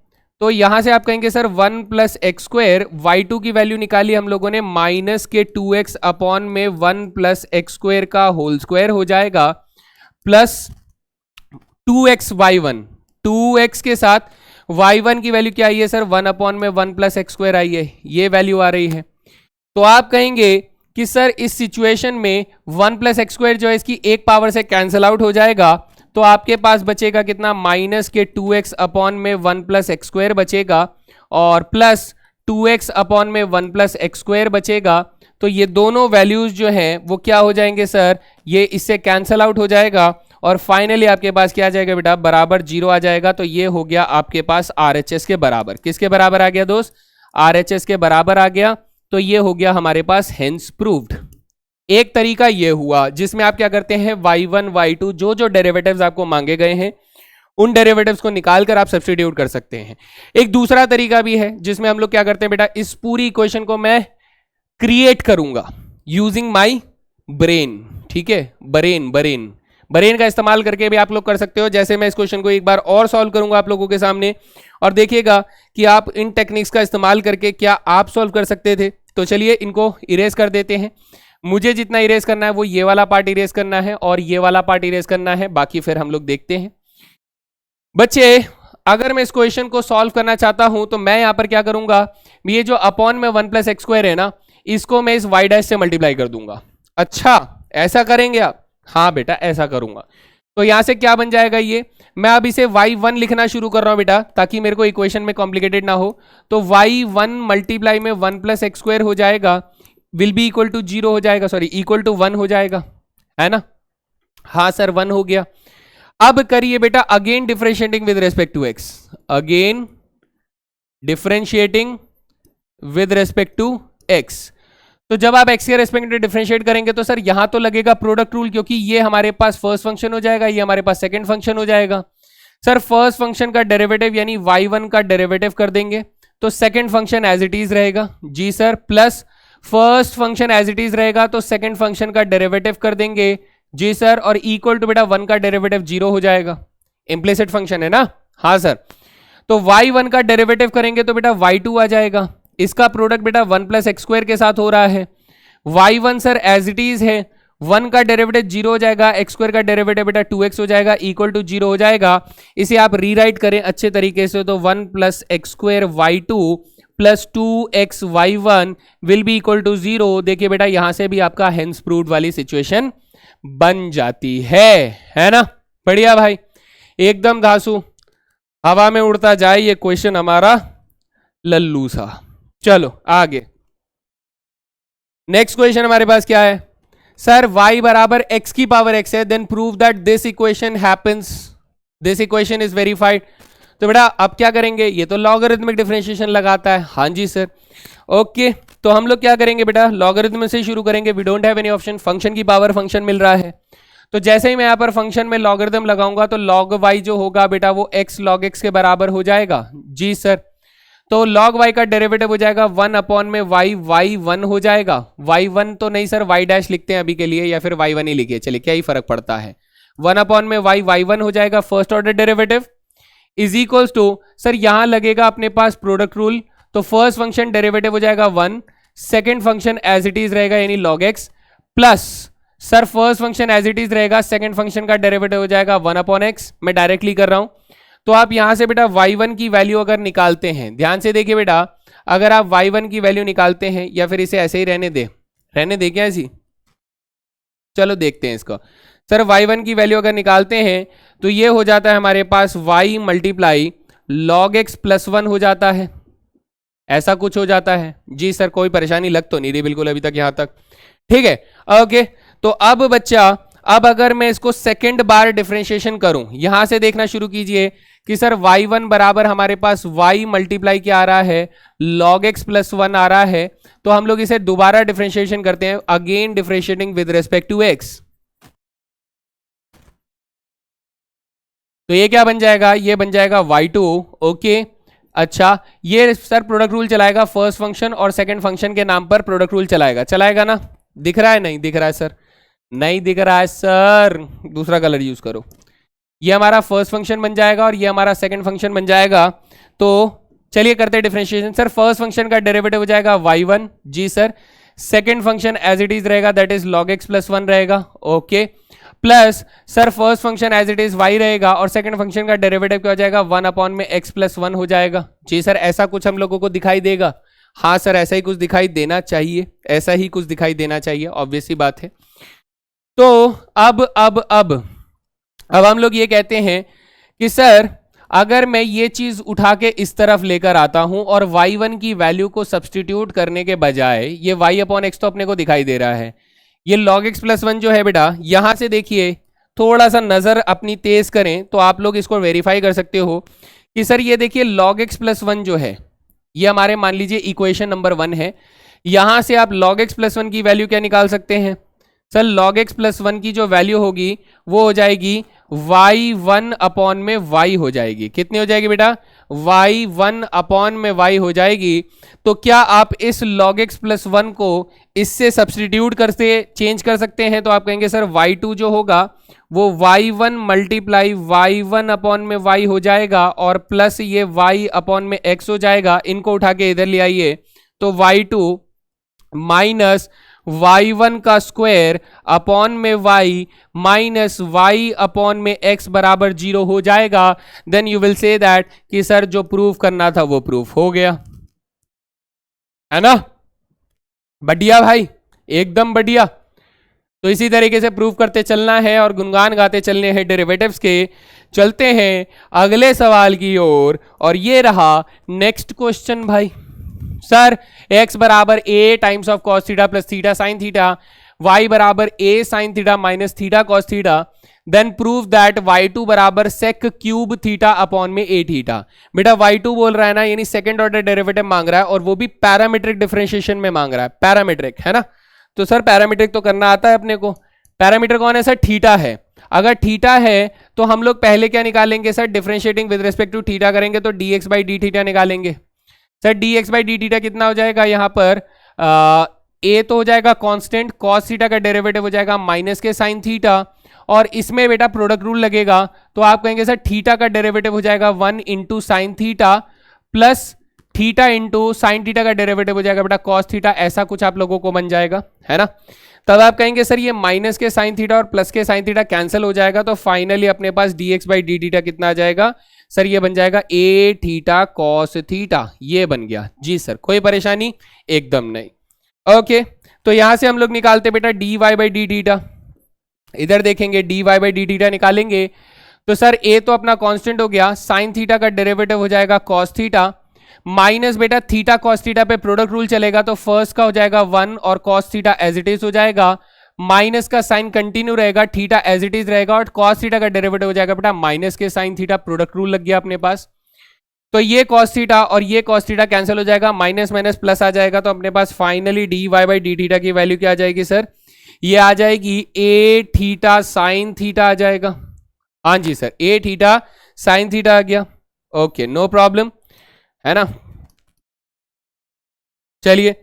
तो यहां से आप कहेंगे sir 1 plus x square, y2 की वैल्यू निकाली हम लोगों ने माइनस के 2x अपॉन में 1 प्लस एक्स स्क्वायर का होल स्क्वायर हो जाएगा, प्लस 2x y1, 2x के साथ y1 की वैल्यू क्या आई है सर? 1 अपॉन में 1 प्लस एक्स स्क्वायर आई है, ये वैल्यू आ रही है। तो आप कहेंगे कि सर इस सिचुएशन में 1 प्लस एक्स स्क्वायर जो है इसकी एक पावर से कैंसिल आउट हो जाएगा, तो आपके पास बचेगा कितना? माइनस के 2x अपॉन में 1 प्लस एक्स स्क्वायर बचेगा, और प्लस 2x अपॉन में 1 प्लस एक्स स्क्वायर बचेगा। तो ये दोनों वैल्यूज जो हैं वो क्या हो जाएंगे सर? ये इससे कैंसिल आउट हो जाएगा, और फाइनली आपके पास क्या आ जाएगा बेटा? बराबर 0 आ जाएगा। तो ये हो गया आपके पास RHS के बराबर। किसके बराबर आ गया दोस्त? RHS के बराबर आ गया। तो ये हो गया हमारे पास हेंस प्रूव्ड। एक तरीका ये हुआ जिसमें आप क्या करते हैं, y1 y2 जो जो डेरिवेटिव्स आपको मांगे गए हैं उन डेरिवेटिव्स को निकालकर आप सब्स्टिट्यूट कर सकते हैं। एक दूसरा तरीका भी है जिसमें हम लोग क्या करते हैं बेटा, इस पूरी इक्वेशन को मैं क्रिएट करूंगा यूजिंग माई ब्रेन। ठीक है, ब्रेन का इस्तेमाल करके भी आप लोग कर सकते हो। जैसे मैं इस क्वेश्चन को एक बार और सॉल्व करूंगा आप लोगों के सामने, और देखिएगा कि आप इन टेक्निक्स का इस्तेमाल करके क्या आप सॉल्व कर सकते थे। तो चलिए इनको इरेज कर देते हैं। मुझे जितना इरेज करना है वो ये वाला पार्ट इरेज करना है और ये वाला पार्ट इरेज करना है, बाकी फिर हम लोग देखते हैं। बच्चे अगर मैं इस क्वेश्चन को सॉल्व करना चाहता हूं तो मैं यहां पर क्या करूंगा, ये जो अपॉन में 1 प्लस एक्स स्क्वायर है ना, इसको मैं इस y डैश से मल्टीप्लाई कर दूंगा। अच्छा ऐसा करेंगे आप? हाँ बेटा ऐसा करूंगा। तो यहां से क्या बन जाएगा, ये मैं अब इसे y1 लिखना शुरू कर रहा हूं बेटा, ताकि मेरे को इक्वेशन में कॉम्प्लिकेटेड ना हो। तो y1 मल्टीप्लाई में 1 प्लस एक्स स्क्वायर हो जाएगा, विल बी इक्वल टू 0 हो जाएगा, सॉरी इक्वल टू 1 हो जाएगा, है ना। हाँ सर 1 हो गया। अब करिए बेटा again differentiating with respect to x, again differentiating with respect to x। तो जब आप x के रेस्पेक्ट में डिफरेंशिएट करेंगे तो सर यहां तो लगेगा प्रोडक्ट रूल, क्योंकि ये हमारे पास फर्स्ट फंक्शन हो जाएगा, ये हमारे पास सेकंड फंक्शन हो जाएगा। सर फर्स्ट फंक्शन का डेरिवेटिव यानी y1 का डेरिवेटिव कर देंगे तो second function as it is रहेगा। जी sir, plus first function as it is रहेगा तो सेकंड फंक्शन का डेरिवेटिव कर देंगे। जी सर, और इक्वल टू बेटा 1 का डेरिवेटिव 0 हो जाएगा, इम्प्लिसिट फंक्शन है ना। हाँ सर, तो y1 का डेरिवेटिव करेंगे तो बेटा y2 आ जाएगा, इसका प्रोडक्ट बेटा 1 प्लस एक्स स्क्वायर के साथ हो रहा है। y1 sir as it is है, 1 का डेरिवेटिव 0 हो जाएगा, एक्स स्क्वायर का डेरिवेटिव बेटा 2x हो जाएगा, इक्वल टू 0 हो जाएगा। इसे आप रीराइट करें अच्छे तरीके से तो 1 plus x square y2 plus 2x y1 will be equal to 0। देखिए बेटा यहां से भी आपका हेंस प्रूव्ड वाली सिचुएशन बन जाती है ना। बढ़िया भाई, एकदम धांसू, हवा में उड़ता जाए ये क्वेश्चन हमारा लल्लू सा। चलो आगे, नेक्स्ट क्वेश्चन हमारे पास क्या है सर, y बराबर x की पावर x है, then prove that this equation happens, this equation is verified. तो बेटा अब क्या करेंगे, ये तो लॉगरिथमिक डिफरेंशिएशन लगाता है, हाँ जी सर। ओके, तो हम लोग क्या करेंगे बेटा, लॉगरिथम से शुरू करेंगे, we don't have any option, function की पावर फंक्शन मिल रहा है। तो जैसे ही मैं यहाँ पर फंक्शन में लॉगरिथम लगाऊंगा तो log y जो होगा बेटा वो x log x के बराबर हो जाएगा, जी सर। तो log y का डेरिवेटिव हो जाएगा 1 अपॉन में y 1 हो जाएगा, y1 तो नहीं सर, y डैश लिखते हैं अभी के लिए, या फिर y1 ही लिखिए, चलिए क्या ही फर्क पड़ता है। 1 अपॉन में y1 हो जाएगा first order derivative, is equals to, sir यहां लगेगा अपने पास प्रोडक्ट रूल, तो फर्स्ट फंक्शन डेरिवेटिव हो जाएगा 1, second function as it is रहेगा यानी log x, plus sir first function as it is रहेगा, सेकंड फंक्शन का डेरिवेटिव हो जाएगा 1 अपॉन एक्स, मैं डायरेक्टली कर रहा हूं। तो आप यहां से बेटा y1 की वैल्यू अगर निकालते हैं, ध्यान से देखिए बेटा, अगर आप y1 की वैल्यू निकालते हैं, या फिर इसे ऐसे ही रहने दे क्या ऐसी, चलो देखते हैं इसको। सर y1 की वैल्यू अगर निकालते हैं तो ये हो जाता है हमारे पास y multiply log x plus 1 हो जाता है, ऐसा कुछ हो जाता है, जी सर। कोई परेशानी लग तो नहीं रही बिल्कुल अभी तक यहां तक, ठीक है। ओके, तो अब बच्चा, अब अगर मैं इसको सेकंड बार डिफरेंशिएशन करूं, यहां से देखना शुरू कीजिए कि सर y1 बराबर हमारे पास y मल्टीप्लाई क्या आ रहा है, log x प्लस 1 आ रहा है। तो हम लोग इसे दोबारा डिफरेंशिएशन करते हैं, again differentiating with respect to x। तो ये क्या बन जाएगा, ये बन जाएगा y2। ओके, अच्छा ये सर प्रोडक्ट रूल चलाएगा, फर्स्ट फंक्शन और सेकंड फंक्शन के नाम पर प्रोडक्ट रूल चलाएगा ना, दिख रहा है, नहीं दिख रहा है सर, नहीं दिख रहा है सर, दूसरा कलर यूज करो। ये हमारा फर्स्ट फंक्शन बन जाएगा और ये हमारा सेकंड फंक्शन बन जाएगा। तो चलिए करते हैं डिफरेंशिएशन। सर फर्स्ट फंक्शन का डेरिवेटिव हो जाएगा y1, जी sir. Second function as it is रहेगा, that is log x plus 1 रहेगा, okay. Plus sir first function as it is y रहेगा और सेकंड फंक्शन का डेरिवेटिव क्या हो जाएगा, 1 अपॉन में x प्लस 1 हो जाएगा, जी सर। ऐसा कुछ हम लोगों को दिखाई देगा, हाँ सर ऐसा ही कुछ दिखाई देना चाहिए, ऐसा ही कुछ दिखाई देना चाहिए, ऑब्वियस सी बात है। तो अब हम लोग ये कहते हैं कि सर अगर मैं ये चीज उठा के इस तरफ लेकर आता हूं और y1 की वैल्यू को सब्सटीट्यूट करने के बजाय, ये y अपॉन एक्स तो अपने को दिखाई दे रहा है, ये log x प्लस 1 जो है बेटा, यहां से देखिए थोड़ा सा नजर अपनी तेज करें तो आप लोग इसको वेरीफाई कर सकते हो कि सर ये देखिए log x प्लस 1 जो है, ये हमारे मान लीजिए इक्वेशन नंबर 1 है। यहां से आप log x प्लस 1 की वैल्यू क्या निकाल सकते हैं, सर log x प्लस 1 की जो वैल्यू होगी वो हो जाएगी y1 अपॉन में y हो जाएगी, कितनी हो जाएगी बेटा, y1 अपॉन में y हो जाएगी। तो क्या आप इस log x प्लस 1 को इससे सब्सटीट्यूट करके चेंज कर सकते हैं, तो आप कहेंगे सर y2 जो होगा वो y1 मल्टीप्लाई y1 अपॉन में y हो जाएगा और प्लस ये y अपॉन में x हो जाएगा, इनको उठा के इधर ले आइए तो y2 माइनस y1 का स्क्वायर अपॉन में y माइनस y अपॉन में x बराबर 0 हो जाएगा। देन यू विल से दैट कि सर जो प्रूफ करना था वो प्रूफ हो गया, है ना, बढ़िया भाई, एकदम बढ़िया। तो इसी तरीके से प्रूफ करते चलना है और गुणगान गाते चलने हैं डेरिवेटिव्स के। चलते हैं अगले सवाल की ओर और ये रहा नेक्स्ट क्वेश्चन भाई। सर x बराबर a times of cos theta plus theta sine theta, y बराबर a sine theta minus theta cos theta, then prove that y2 बराबर sec क्यूब थीटा अपॉन में a थीटा। बेटा y2 बोल रहा है ना, यानी सेकंड ऑर्डर डेरिवेटिव मांग रहा है और वो भी पैरामीट्रिक डिफरेंशिएशन में मांग रहा है, पैरामीट्रिक है ना। तो सर पैरामीट्रिक तो करना आता है अपने को। पैरामीटर कौन है सर, थीटा है। अगर थीटा है तो हम लोग पहले क्या निकालेंगे sir, differentiating with respect to theta करेंगे तो dx बाई डी थीटा निकालेंगे। Sir dx by D theta कितना हो जाएगा, यहाँ पर a तो हो जाएगा कांस्टेंट, cos थीटा का डेरिवेटिव हो जाएगा माइनस के साइन थीटा, और इसमें बेटा प्रोडक्ट रूल लगेगा तो आप कहेंगे सर थीटा का डेरिवेटिव हो जाएगा 1 into sine theta plus theta into sine theta का डेरिवेटिव हो जाएगा बेटा cos थीटा, ऐसा कुछ आप लोगों को बन जाएगा, है ना। तब आप कहेंगे सर ये माइनस के साइन थीटा और प्लस के साइन थीटा कैंसिल हो जाएगा, तो फाइनली अपने पास dx बाई डी थीटा कितना आ जाएगा सर, ये बन जाएगा a थीटा cos थीटा, ये बन गया जी सर। कोई परेशानी एकदम नहीं। ओके, तो यहां से हम लोग निकालते बेटा dy बाई डी थीटा, इधर देखेंगे dy बाई डी थीटा निकालेंगे तो सर a तो अपना कांस्टेंट हो गया, साइन थीटा का डेरिवेटिव हो जाएगा cos थीटा माइनस बेटा थीटा cos थीटा पे प्रोडक्ट रूल चलेगा तो फर्स्ट का हो जाएगा 1 और cos theta as it is हो जाएगा, माइनस का साइन कंटिन्यू रहेगा, थीटा एज इट इज रहेगा और cos थीटा का डेरिवेटिव हो जाएगा बेटा माइनस के साइन थीटा, प्रोडक्ट रूल लग गया अपने पास। तो ये cos थीटा और ये cos थीटा कैंसिल हो जाएगा, माइनस माइनस प्लस आ जाएगा, तो अपने पास finally D Y by D theta की वैल्यू क्या आ जाएगी सर? ये आ जाएगी ए थीटा साइन थीटा आ जाएगा। हाँ जी sir, a theta sine theta आ गया। ओके, नो प्रॉब्लम, है ना। चलिए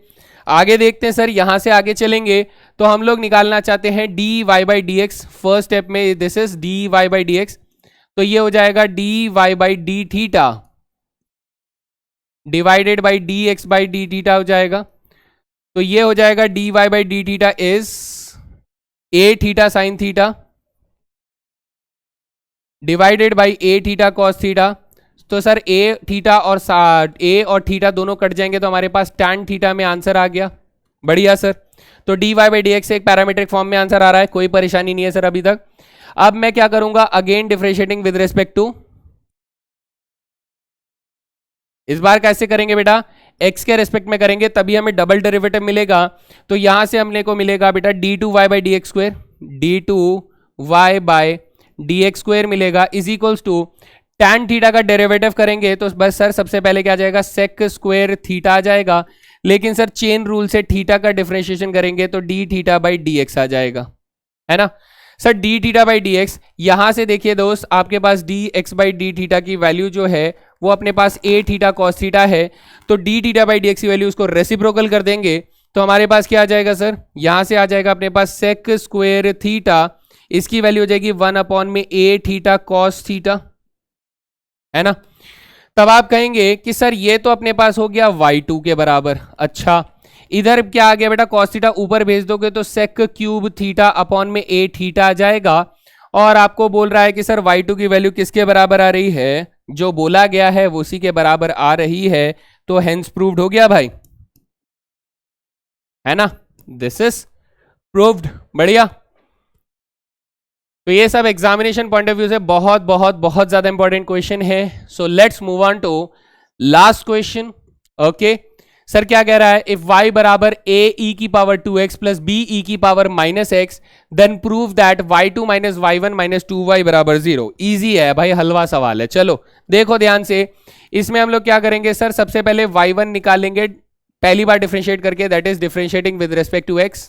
आगे देखते हैं सर, यहां से आगे चलेंगे तो हम लोग निकालना चाहते हैं D Y by D X. First step में this is D Y by D x, तो ये हो जाएगा D Y by D theta divided by D x by D theta हो जाएगा। तो ये हो जाएगा D Y by D theta is a theta sine theta divided by a theta cos theta. तो सर ए थीटा और a और theta दोनों कट जाएंगे, तो हमारे पास टैन थीटा में आंसर आ गया। बढ़िया सर, तो d Y by D x एक पैरामीट्रिक फॉर्म में आंसर आ रहा है, कोई परेशानी नहीं है सर अभी तक। अब मैं क्या करूंगा, again differentiating with respect to, इस बार कैसे करेंगे बेटा, x के रेस्पेक्ट में करेंगे, तभी हमें डबल डेरिवेटिव मिलेगा। तो यहां से हमने को मिलेगा बेटा D two Y by D X square, D two Y by D X square मिलेगा, is equals to tan theta का डेरिवेटिव करेंगे तो बस सर सबसे पहले क्या आ जाएगा, सेक स्क्वेयर थीटा आ जाएगा। लेकिन सर चेन रूल से थीटा का डिफरेंशिएशन करेंगे तो D theta by D x आ जाएगा, है ना sir. D theta by D X, यहां से देखिए दोस्त, आपके पास D x by D theta की वैल्यू जो है वो अपने पास ए थीटा कॉस थीटा है, तो D theta by D x की वैल्यू उसको रेसिप्रोकल कर देंगे तो हमारे पास क्या आ जाएगा सर, यहां से आ जाएगा अपने पास सेक स्क्वेयर थीटा, इसकी वैल्यू हो जाएगी 1 अपॉन में ए थीटा कॉस थीटा, है ना। तब आप कहेंगे कि सर ये तो अपने पास हो गया y2 के बराबर। अच्छा, इधर क्या आ गया बेटा, cos थीटा ऊपर भेज दोगे तो सेक क्यूब थीटा अपॉन में a थीटा आ जाएगा। और आपको बोल रहा है कि सर y2 की वैल्यू किसके बराबर आ रही है, जो बोला गया है वो उसी के बराबर आ रही है, तो हेंस प्रूव्ड हो गया भाई, है ना। This is proved. बढ़िया, तो ये सब एग्जामिनेशन पॉइंट ऑफ व्यू से बहुत बहुत बहुत ज्यादा इंपॉर्टेंट क्वेश्चन है। So let's move on to last question. Okay sir, क्या कह रहा है, इफ y बराबर a e की पावर 2x प्लस b e की power minus x then prove that y2 minus y1 minus 2y बराबर 0। इजी है भाई, हलवा सवाल है। चलो देखो ध्यान से, इसमें हम लोग क्या करेंगे सर, सबसे पहले y1 निकालेंगे पहली बार डिफरेंशिएट करके, that is differentiating with respect to x।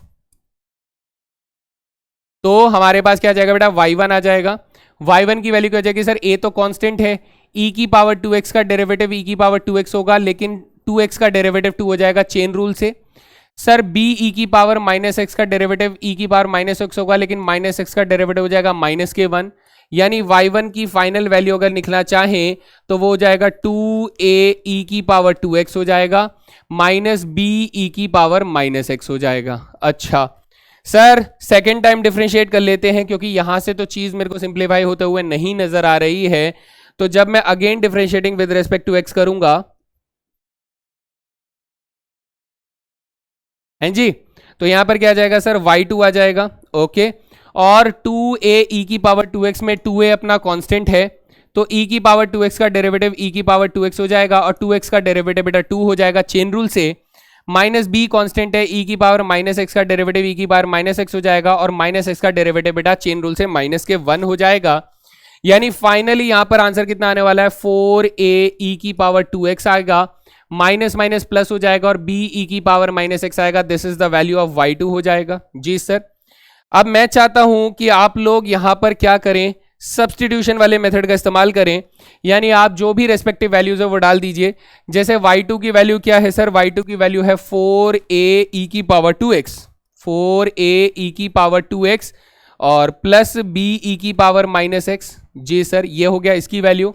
तो हमारे पास क्या आ जाएगा बेटा, y1 आ जाएगा। y1 की वैल्यू क्या हो जाएगी सर, a तो कांस्टेंट है, e की पावर 2x का डेरिवेटिव e की पावर 2x होगा, लेकिन 2x का डेरिवेटिव 2 हो जाएगा चेन रूल से। सर b e की पावर माइनस एक्स का डेरिवेटिव e की पावर माइनस एक्स होगा, लेकिन माइनस एक्स का डेरिवेटिव हो जाएगा माइनस के 1, यानी y1 की फाइनल वैल्यू अगर लिखना चाहें तो वो हो जाएगा 2a e की पावर 2x हो जाएगा माइनस b e की पावर माइनस एक्स हो जाएगा। अच्छा सर, सेकेंड टाइम डिफरेंशिएट कर लेते हैं, क्योंकि यहां से तो चीज मेरे को सिंप्लीफाई होते हुए नहीं नजर आ रही है। तो जब मैं again differentiating with respect to x करूंगा, हैं जी, तो यहां पर क्या आ जाएगा सर, y2 आ जाएगा। ओके, और 2a e की पावर 2x में 2a अपना कांस्टेंट है, तो e की पावर 2x का डेरिवेटिव e की पावर 2x हो जाएगा, और 2x का डेरिवेटिव बेटा 2 हो जाएगा चेन रूल से। माइनस b कांस्टेंट है, e की पावर माइनस एक्स का डेरिवेटिव e की पावर माइनस एक्स हो जाएगा, और माइनस एक्स का डेरिवेटिव बेटा चेन रूल से माइनस के 1 हो जाएगा। यानी फाइनली यहां पर आंसर कितना आने वाला है, 4a e की पावर 2x आएगा, माइनस माइनस प्लस हो जाएगा, और b e की पावर माइनस एक्स आएगा। This is the value of y2 हो जाएगा। जी सर, अब मैं चाहता हूं कि आप लोग यहां पर क्या करें, सब्स्टिट्यूशन वाले मेथड का इस्तेमाल करें, यानी आप जो भी रेस्पेक्टिव वैल्यूज है वो डाल दीजिए। जैसे y2 की वैल्यू क्या है सर, y2 की वैल्यू है 4a e की पावर 2x, 4a e की पावर 2x और प्लस b e की पावर माइनस एक्स। जी सर, ये हो गया इसकी वैल्यू।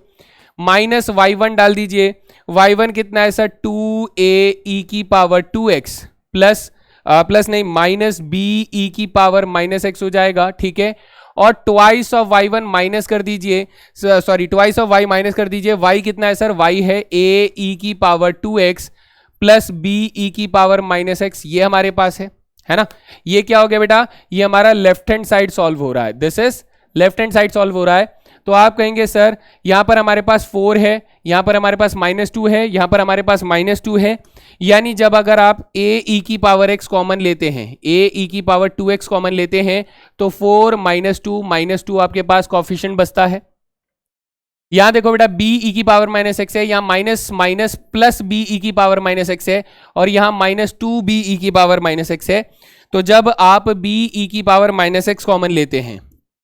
माइनस y1 डाल दीजिए, y1 कितना है सर, 2a e की पावर 2x प्लस नहीं माइनस b e की पावर माइनस एक्स हो जाएगा, ठीक है। और ट्वाइस ऑफ y1 माइनस कर दीजिए, sorry twice of y minus कर दीजिए, y कितना है सर, y है a e की पावर 2x प्लस b e की पावर माइनस एक्स, ये हमारे पास है ना। ये क्या हो गया बेटा, ये हमारा लेफ्ट हैंड साइड सॉल्व हो रहा है, this is left hand side solve हो रहा है। तो आप कहेंगे सर यहां पर हमारे पास 4 है, यहां पर हमारे पास -2 है, यहां पर हमारे पास -2 है, यानी जब अगर आप a e की पावर x कॉमन लेते हैं, a e की पावर 2x कॉमन लेते हैं, तो 4 -2 -2 आपके पास कॉफिशिएंट बचता है। यहां देखो बेटा बी ई की पावर माइनस एक्स है, यहां minus minus plus b e की पावर माइनस एक्स है, और यहां माइनस टू बी ई की पावर माइनस एक्स है। तो जब आप बी ई की पावर माइनस एक्स कॉमन लेते हैं,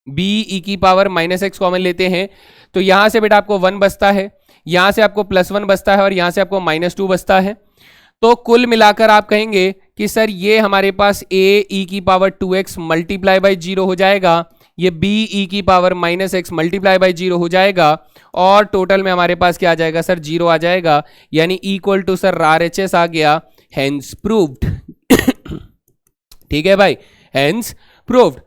बी ई की पावर माइनस एक्स कॉमन लेते हैं, तो यहां से बेटा आपको 1 बचता है, यहां से आपको +1 बचता है, और यहां से आपको -2 बचता है। तो कुल मिलाकर आप कहेंगे कि सर ये हमारे पास ए ई की पावर 2x मल्टीप्लाई बाई 0 हो जाएगा, ये बी ई की पावर -x मल्टीप्लाई बाई 0 हो जाएगा, और टोटल में हमारे पास क्या आ जाएगा सर, 0 आ जाएगा, यानी इक्वल टू सर RHS आ गया, हेंस प्रूव्ड। ठीक है भाई, हेंस प्रूव्ड।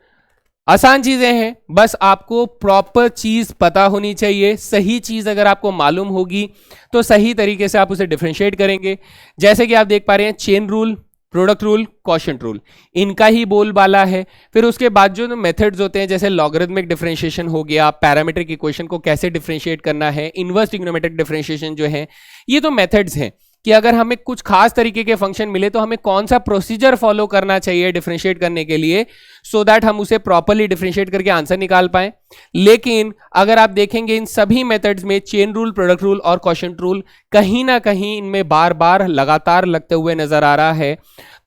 आसान चीजें हैं, बस आपको प्रॉपर चीज पता होनी चाहिए। सही चीज अगर आपको मालूम होगी तो सही तरीके से आप उसे डिफरेंशिएट करेंगे। जैसे कि आप देख पा रहे हैं chain rule, product rule, quotient rule, इनका ही बोलबाला है। फिर उसके बाद जो मेथड्स होते हैं जैसे लॉगरिथमिक डिफरेंशिएशन हो गया, पैरामीट्रिक इक्वेशन को कैसे डिफरेंशिएट करना है, इनवर्स ट्रिग्नोमेट्रिक डिफरेंशिएशन जो है, ये तो मेथड्स हैं कि अगर हमें कुछ खास तरीके के फंक्शन मिले तो हमें कौन सा प्रोसीजर फॉलो करना चाहिए डिफरेंशिएट करने के लिए, सो दैट हम उसे प्रॉपर्ली डिफरेंशिएट करके आंसर निकाल पाए। लेकिन अगर आप देखेंगे इन सभी मेथड्स में चेन रूल, प्रोडक्ट रूल और क्वोशिएंट रूल कहीं ना कहीं इनमें बार बार लगातार लगते हुए नजर आ रहा है।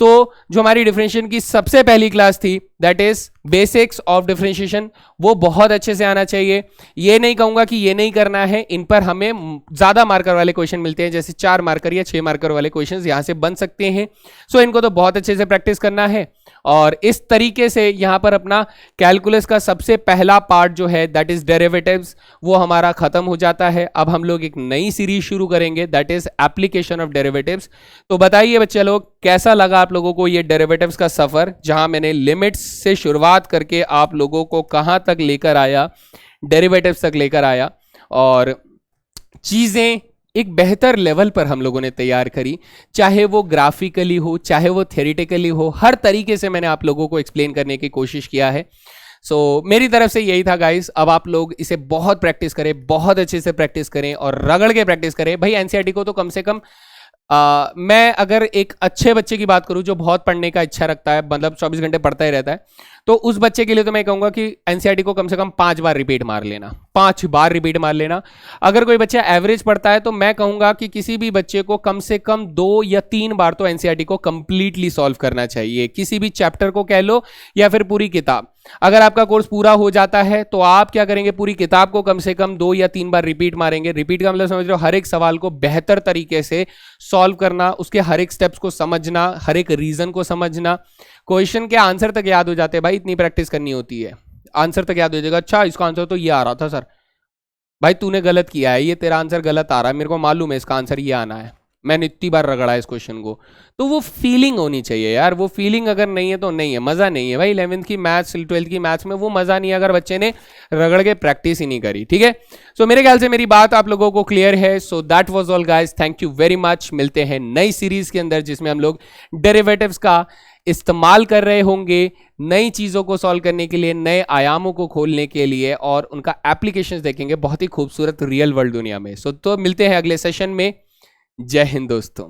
तो जो हमारी डिफरेंशिएशन की सबसे पहली क्लास थी that is basics of differentiation, वो बहुत अच्छे से आना चाहिए। ये नहीं कहूंगा कि ये नहीं करना है, इन पर हमें ज्यादा मार्कर वाले क्वेश्चन मिलते हैं, जैसे 4 मार्कर या 6 मार्कर वाले क्वेश्चन यहां से बन सकते हैं। सो इनको तो बहुत अच्छे से प्रैक्टिस करना है। और इस तरीके से यहां पर अपना कैलकुलस का सबसे पहला पार्ट जो है दैट इज डेरिवेटिव्स, वो हमारा खत्म हो जाता है। अब हम लोग एक नई सीरीज शुरू करेंगे that is application of derivatives. तो बताइए बच्चे लोग, कैसा लगा आप लोगों को ये डेरिवेटिव्स का सफर, जहां मैंने लिमिट्स से शुरुआत करके आप लोगों को कहां तक लेकर आया, डेरिवेटिव्स तक लेकर आया, और चीजें एक बेहतर लेवल पर हम लोगों ने तैयार करी। चाहे वो ग्राफिकली हो, चाहे वो थ्योरेटिकली हो, हर तरीके से मैंने आप लोगों को एक्सप्लेन करने की कोशिश किया है। सो मेरी तरफ से यही था गाइस। अब आप लोग इसे बहुत प्रैक्टिस करें, बहुत अच्छे से प्रैक्टिस करें और रगड़ के प्रैक्टिस करें। भाई एनसीईआरटी को तो कम से कम मैं अगर एक अच्छे बच्चे की बात करूं जो बहुत पढ़ने का इच्छा रखता है, मतलब 24 घंटे पढ़ता ही रहता है, तो उस बच्चे के लिए तो मैं कहूंगा कि एनसीईआरटी को कम से कम 5 बार रिपीट मार लेना, 5 बार रिपीट मार लेना। अगर कोई बच्चा एवरेज पढ़ता है तो मैं कहूंगा कि किसी भी बच्चे को कम से कम 2 या 3 बार तो एनसीईआरटी को कंप्लीटली सॉल्व करना चाहिए, किसी भी चैप्टर को कह लो या फिर पूरी किताब। अगर आपका कोर्स पूरा हो जाता है तो आप क्या करेंगे, पूरी किताब को कम से कम 2 या 3 बार रिपीट मारेंगे। रिपीट का मतलब समझ रहे हो, हर एक सवाल को बेहतर तरीके से सॉल्व करना, उसके हर एक स्टेप्स को समझना, हर एक रीजन को समझना। क्वेश्चन के आंसर तक याद हो जाते हैं भाई, इतनी प्रैक्टिस करनी होती है। आंसर तक याद हो जाएगा, अच्छा इसका आंसर तो ये आ रहा था सर, भाई तूने गलत किया है, ये तेरा आंसर गलत आ रहा है, मेरे को मालूम है इसका आंसर ये आना है, मैंने इतनी बार रगड़ा इस क्वेश्चन को। तो वो फीलिंग होनी चाहिए यार, वो फीलिंग अगर नहीं है तो नहीं है, मजा नहीं है भाई। 11th की मैथ्स, 12th की मैथ्स में वो मजा नहीं है अगर बच्चे ने रगड़ के प्रैक्टिस ही नहीं करी। ठीक है, सो मेरे ख्याल से मेरी बात आप लोगों को क्लियर है। So that was all guys, thank you very much. मिलते हैं नई सीरीज के अंदर जिसमें हम लोग डेरिवेटिव्स का इस्तेमाल कर रहे होंगे नई चीजों को सॉल्व करने के लिए, नए आयामों को खोलने के लिए, और उनका एप्लीकेशंस देखेंगे बहुत ही खूबसूरत रियल वर्ल्ड दुनिया में। सो तो मिलते हैं अगले सेशन में। जय हिंद दोस्तों।